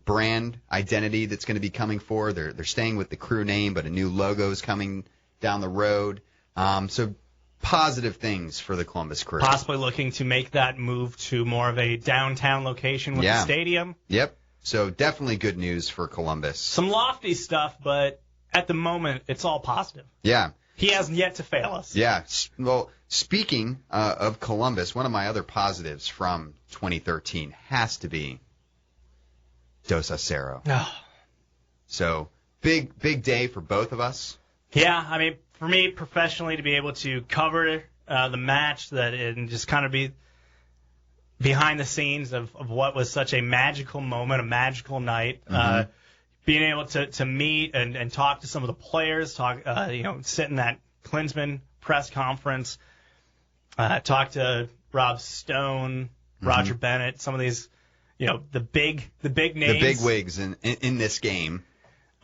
Speaker 2: brand identity that's going to be coming forward. They're staying with the Crew name, but a new logo is coming down the road. So positive things for the Columbus Crew.
Speaker 1: Possibly looking to make that move to more of a downtown location with the stadium.
Speaker 2: Yep. So definitely good news for Columbus.
Speaker 1: Some lofty stuff, but at the moment, it's all positive.
Speaker 2: Yeah.
Speaker 1: He hasn't yet to fail us.
Speaker 2: Yeah. Well, speaking of Columbus, one of my other positives from 2013 has to be Dos Acero.
Speaker 1: Oh.
Speaker 2: So big day for both of us.
Speaker 1: Yeah, I mean, for me professionally to be able to cover the match and just kind of be behind the scenes of what was such a magical moment, a magical night.
Speaker 2: Mm-hmm.
Speaker 1: Being able to meet and talk to some of the players, sit in that Klinsmann press conference, talk to Rob Stone, Roger Bennett, some of these, the big names.
Speaker 2: The big wigs in this game.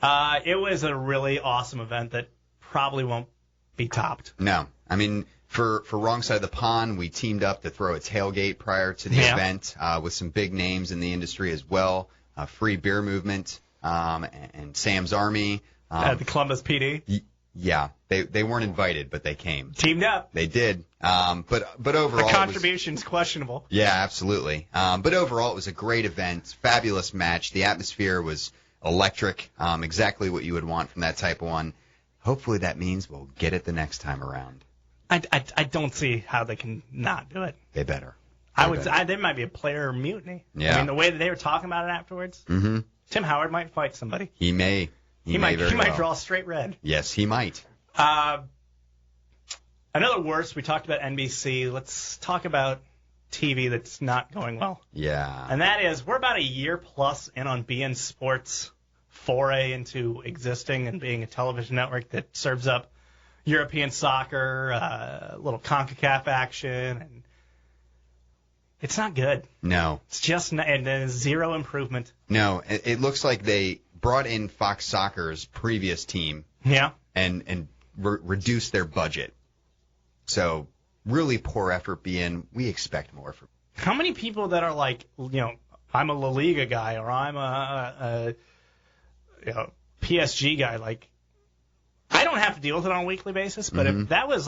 Speaker 1: It was a really awesome event that probably won't be topped.
Speaker 2: No. I mean, for Wrong Side of the Pond, we teamed up to throw a tailgate prior to the event with some big names in the industry as well. Free Beer Movement and Sam's Army.
Speaker 1: The Columbus PD.
Speaker 2: Yeah, they weren't invited, but they came.
Speaker 1: Teamed up.
Speaker 2: They did. But overall,
Speaker 1: the contribution's questionable.
Speaker 2: Yeah, absolutely. But overall, it was a great event, fabulous match. The atmosphere was electric, exactly what you would want from that type of one. Hopefully that means we'll get it the next time around.
Speaker 1: I don't see how they can not do it.
Speaker 2: They better.
Speaker 1: There might be a player mutiny.
Speaker 2: Yeah.
Speaker 1: I mean, the way that they were talking about it afterwards.
Speaker 2: Mm-hmm.
Speaker 1: Tim Howard might fight somebody.
Speaker 2: He may. He might
Speaker 1: draw straight red.
Speaker 2: Yes, he might.
Speaker 1: Another worst, we talked about NBC. Let's talk about TV that's not going well.
Speaker 2: Yeah.
Speaker 1: And that is, we're about a year plus in on beIN Sports' foray into existing and being a television network that serves up European soccer, a little CONCACAF action, and it's not good.
Speaker 2: No.
Speaker 1: It's just and there's zero improvement.
Speaker 2: No, it looks like they brought in Fox Soccer's previous team.
Speaker 1: Yeah.
Speaker 2: And reduced their budget. So really poor effort beIN. We expect more from.
Speaker 1: How many people that are like, I'm a La Liga guy or I'm a PSG guy, like, I don't have to deal with it on a weekly basis, but if that was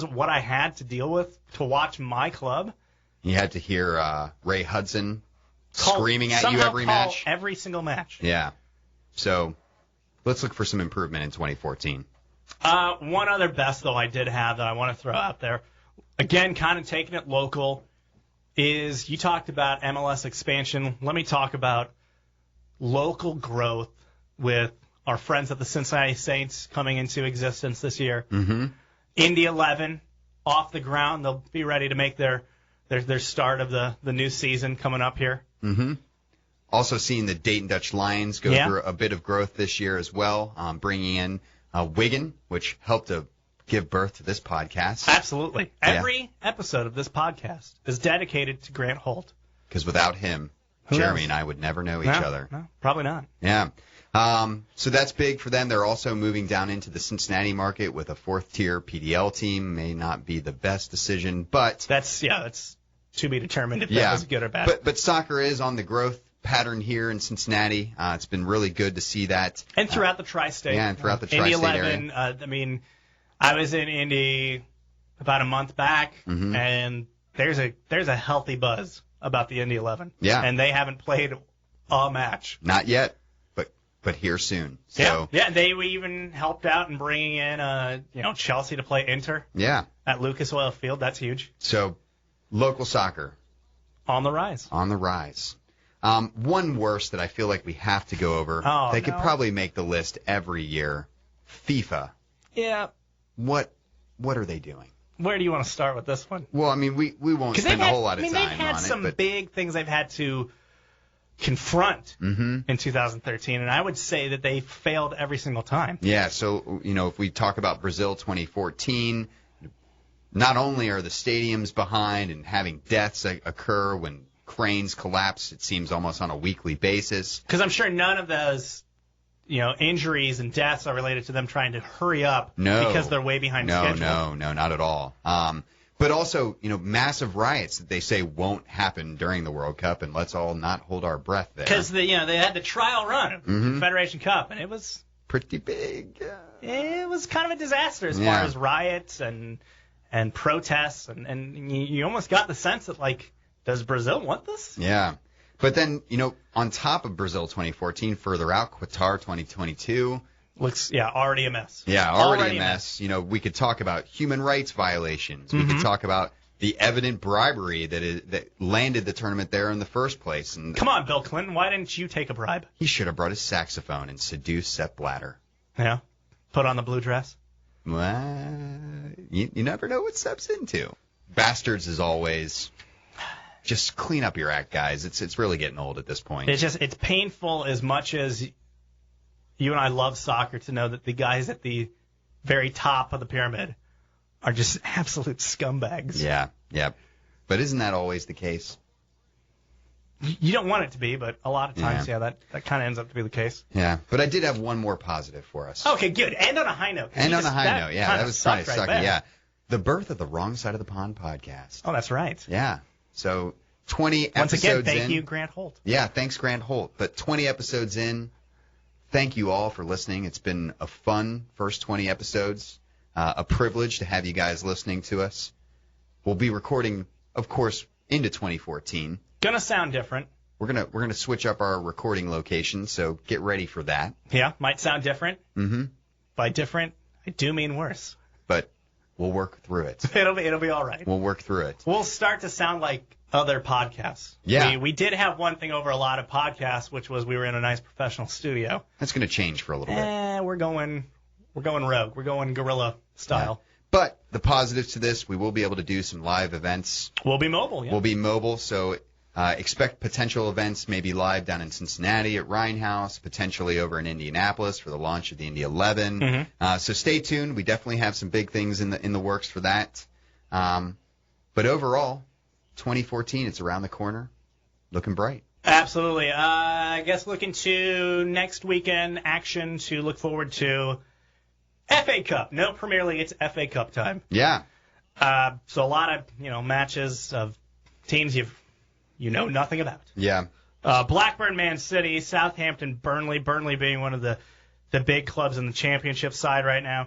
Speaker 1: what I had to deal with to watch my club.
Speaker 2: You had to hear Ray Hudson screaming at you every match.
Speaker 1: Every single match.
Speaker 2: Yeah. So let's look for some improvement in 2014.
Speaker 1: One other best, though, I did have that I want to throw out there, again, kind of taking it local, is you talked about MLS expansion. Let me talk about local growth with our friends at the Cincinnati Saints coming into existence this year.
Speaker 2: Mm-hmm.
Speaker 1: Indy 11 off the ground. They'll be ready to make their start of the new season coming up here.
Speaker 2: Mm-hmm. Also seeing the Dayton Dutch Lions go through a bit of growth this year as well, bringing in Wigan, which helped to give birth to this podcast.
Speaker 1: Absolutely. Every episode of this podcast is dedicated to Grant Holt.
Speaker 2: Because without him, Jeremy and I would never know each other.
Speaker 1: No, probably not.
Speaker 2: Yeah. So that's big for them. They're also moving down into the Cincinnati market with a fourth-tier PDL team. May not be the best decision, but
Speaker 1: that's to be determined if that was good or bad.
Speaker 2: But soccer is on the growth pattern here in Cincinnati. It's been really good to see that.
Speaker 1: And throughout the tri-state.
Speaker 2: Yeah, and throughout the tri-state
Speaker 1: Indy 11, area. I was in Indy about a month back, and there's a healthy buzz about the Indy 11.
Speaker 2: Yeah.
Speaker 1: And they haven't played a match.
Speaker 2: Not yet, but here soon. So
Speaker 1: yeah. They even helped out in bringing in Chelsea to play Inter.
Speaker 2: Yeah.
Speaker 1: At Lucas Oil Field. That's huge.
Speaker 2: So local soccer
Speaker 1: on the rise.
Speaker 2: On the rise. One worse that I feel like we have to go over. Could probably make the list every year. FIFA.
Speaker 1: Yeah.
Speaker 2: What are they doing?
Speaker 1: Where do you want to start with this one?
Speaker 2: Well, we won't spend a whole lot of time on it.
Speaker 1: They've had some big things they've had to confront in 2013, and I would say that they failed every single time.
Speaker 2: Yeah, so, if we talk about Brazil 2014, not only are the stadiums behind and having deaths occur when cranes collapse, it seems almost on a weekly basis.
Speaker 1: Because I'm sure none of those injuries and deaths are related to them trying to hurry up because they're way behind schedule.
Speaker 2: No, not at all. But also, massive riots that they say won't happen during the World Cup, and let's all not hold our breath there.
Speaker 1: Because they had the trial run of the Federation Cup, and it was
Speaker 2: pretty big.
Speaker 1: It was kind of a disaster as far as riots and protests, and you almost got the sense that, does Brazil want this?
Speaker 2: Yeah. But then, on top of Brazil 2014, further out, Qatar 2022.
Speaker 1: Looks, already a mess.
Speaker 2: Yeah, already a mess. We could talk about human rights violations. We could talk about the evident bribery that landed the tournament there in the first place. And
Speaker 1: come on, Bill Clinton, why didn't you take a bribe?
Speaker 2: He should have brought his saxophone and seduced Sepp Blatter.
Speaker 1: Yeah, put on the blue dress.
Speaker 2: Well, you never know what Sepp's into. Bastards, as always. Just clean up your act, guys. It's really getting old at this point.
Speaker 1: It's painful as much as you and I love soccer to know that the guys at the very top of the pyramid are just absolute scumbags.
Speaker 2: Yeah. But isn't that always the case?
Speaker 1: You don't want it to be, but a lot of times, that kind of ends up to be the case.
Speaker 2: Yeah, but I did have one more positive for us.
Speaker 1: Okay, good. End on a high note.
Speaker 2: That was kind of sucky. Yeah. The birth of the Wrong Side of the Pond podcast.
Speaker 1: Oh, that's right.
Speaker 2: Yeah. So 20
Speaker 1: Once
Speaker 2: episodes
Speaker 1: again, thank
Speaker 2: in.
Speaker 1: you, Grant Holt.
Speaker 2: Yeah, thanks, Grant Holt. But 20 episodes in, thank you all for listening. It's been a fun first 20 episodes, a privilege to have you guys listening to us. We'll be recording, of course, into 2014.
Speaker 1: Gonna sound different.
Speaker 2: We're gonna switch up our recording location, so get ready for that.
Speaker 1: Yeah, might sound different.
Speaker 2: Mm-hmm.
Speaker 1: By different, I do mean worse.
Speaker 2: But we'll work through it.
Speaker 1: It'll be all right.
Speaker 2: We'll work through it.
Speaker 1: We'll start to sound like other podcasts.
Speaker 2: Yeah.
Speaker 1: We did have one thing over a lot of podcasts, which was we were in a nice professional studio.
Speaker 2: That's going to change for a little bit.
Speaker 1: We're going rogue. We're going guerrilla style.
Speaker 2: Yeah. But the positives to this, we will be able to do some live events.
Speaker 1: We'll be mobile, yeah.
Speaker 2: We'll be mobile, so expect potential events maybe live down in Cincinnati at Rhine House, potentially over in Indianapolis for the launch of the Indy 11.
Speaker 1: Mm-hmm.
Speaker 2: So stay tuned. We definitely have some big things in the works for that. But overall, 2014, it's around the corner, looking bright.
Speaker 1: Absolutely. I guess looking to next weekend action to look forward to FA Cup. No Premier League, it's FA Cup time.
Speaker 2: Yeah.
Speaker 1: So a lot of matches of teams you know nothing about.
Speaker 2: Yeah.
Speaker 1: Blackburn, Man City, Southampton, Burnley. Burnley being one of the big clubs in the championship side right now.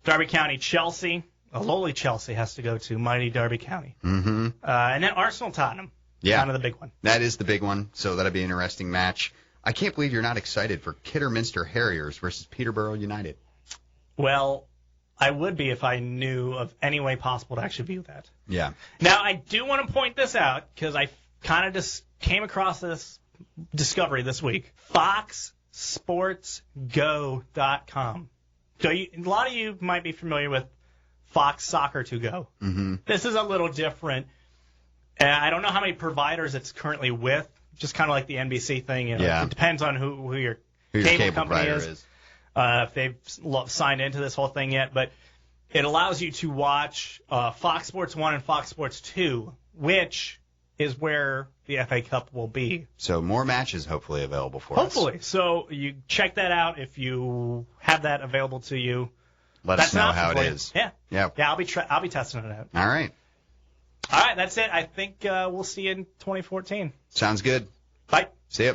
Speaker 1: Derby County, Chelsea. A lowly Chelsea has to go to mighty Derby County.
Speaker 2: Mm-hmm.
Speaker 1: And then Arsenal, Tottenham.
Speaker 2: Yeah.
Speaker 1: Kind of the big one.
Speaker 2: That is the big one, so that'll be an interesting match. I can't believe you're not excited for Kidderminster Harriers versus Peterborough United.
Speaker 1: Well, I would be if I knew of any way possible to actually view that.
Speaker 2: Yeah.
Speaker 1: Now, I do want to point this out because I kind of just came across this discovery this week. FoxSportsGo.com. So a lot of you might be familiar with Fox Soccer to Go.
Speaker 2: Mm-hmm.
Speaker 1: This is a little different. I don't know how many providers it's currently with, just kind of like the NBC thing.
Speaker 2: Yeah.
Speaker 1: It depends on who your cable company is. If they've signed into this whole thing yet. But it allows you to watch Fox Sports 1 and Fox Sports 2, which is where the FA Cup will be.
Speaker 2: So more matches hopefully available for us.
Speaker 1: Hopefully. So you check that out if you have that available to you.
Speaker 2: Let us know how it is.
Speaker 1: Yeah.
Speaker 2: Yeah.
Speaker 1: Yeah, I'll be testing it out.
Speaker 2: All right.
Speaker 1: All right, that's it. I think we'll see you in 2014.
Speaker 2: Sounds good.
Speaker 1: Bye.
Speaker 2: See ya.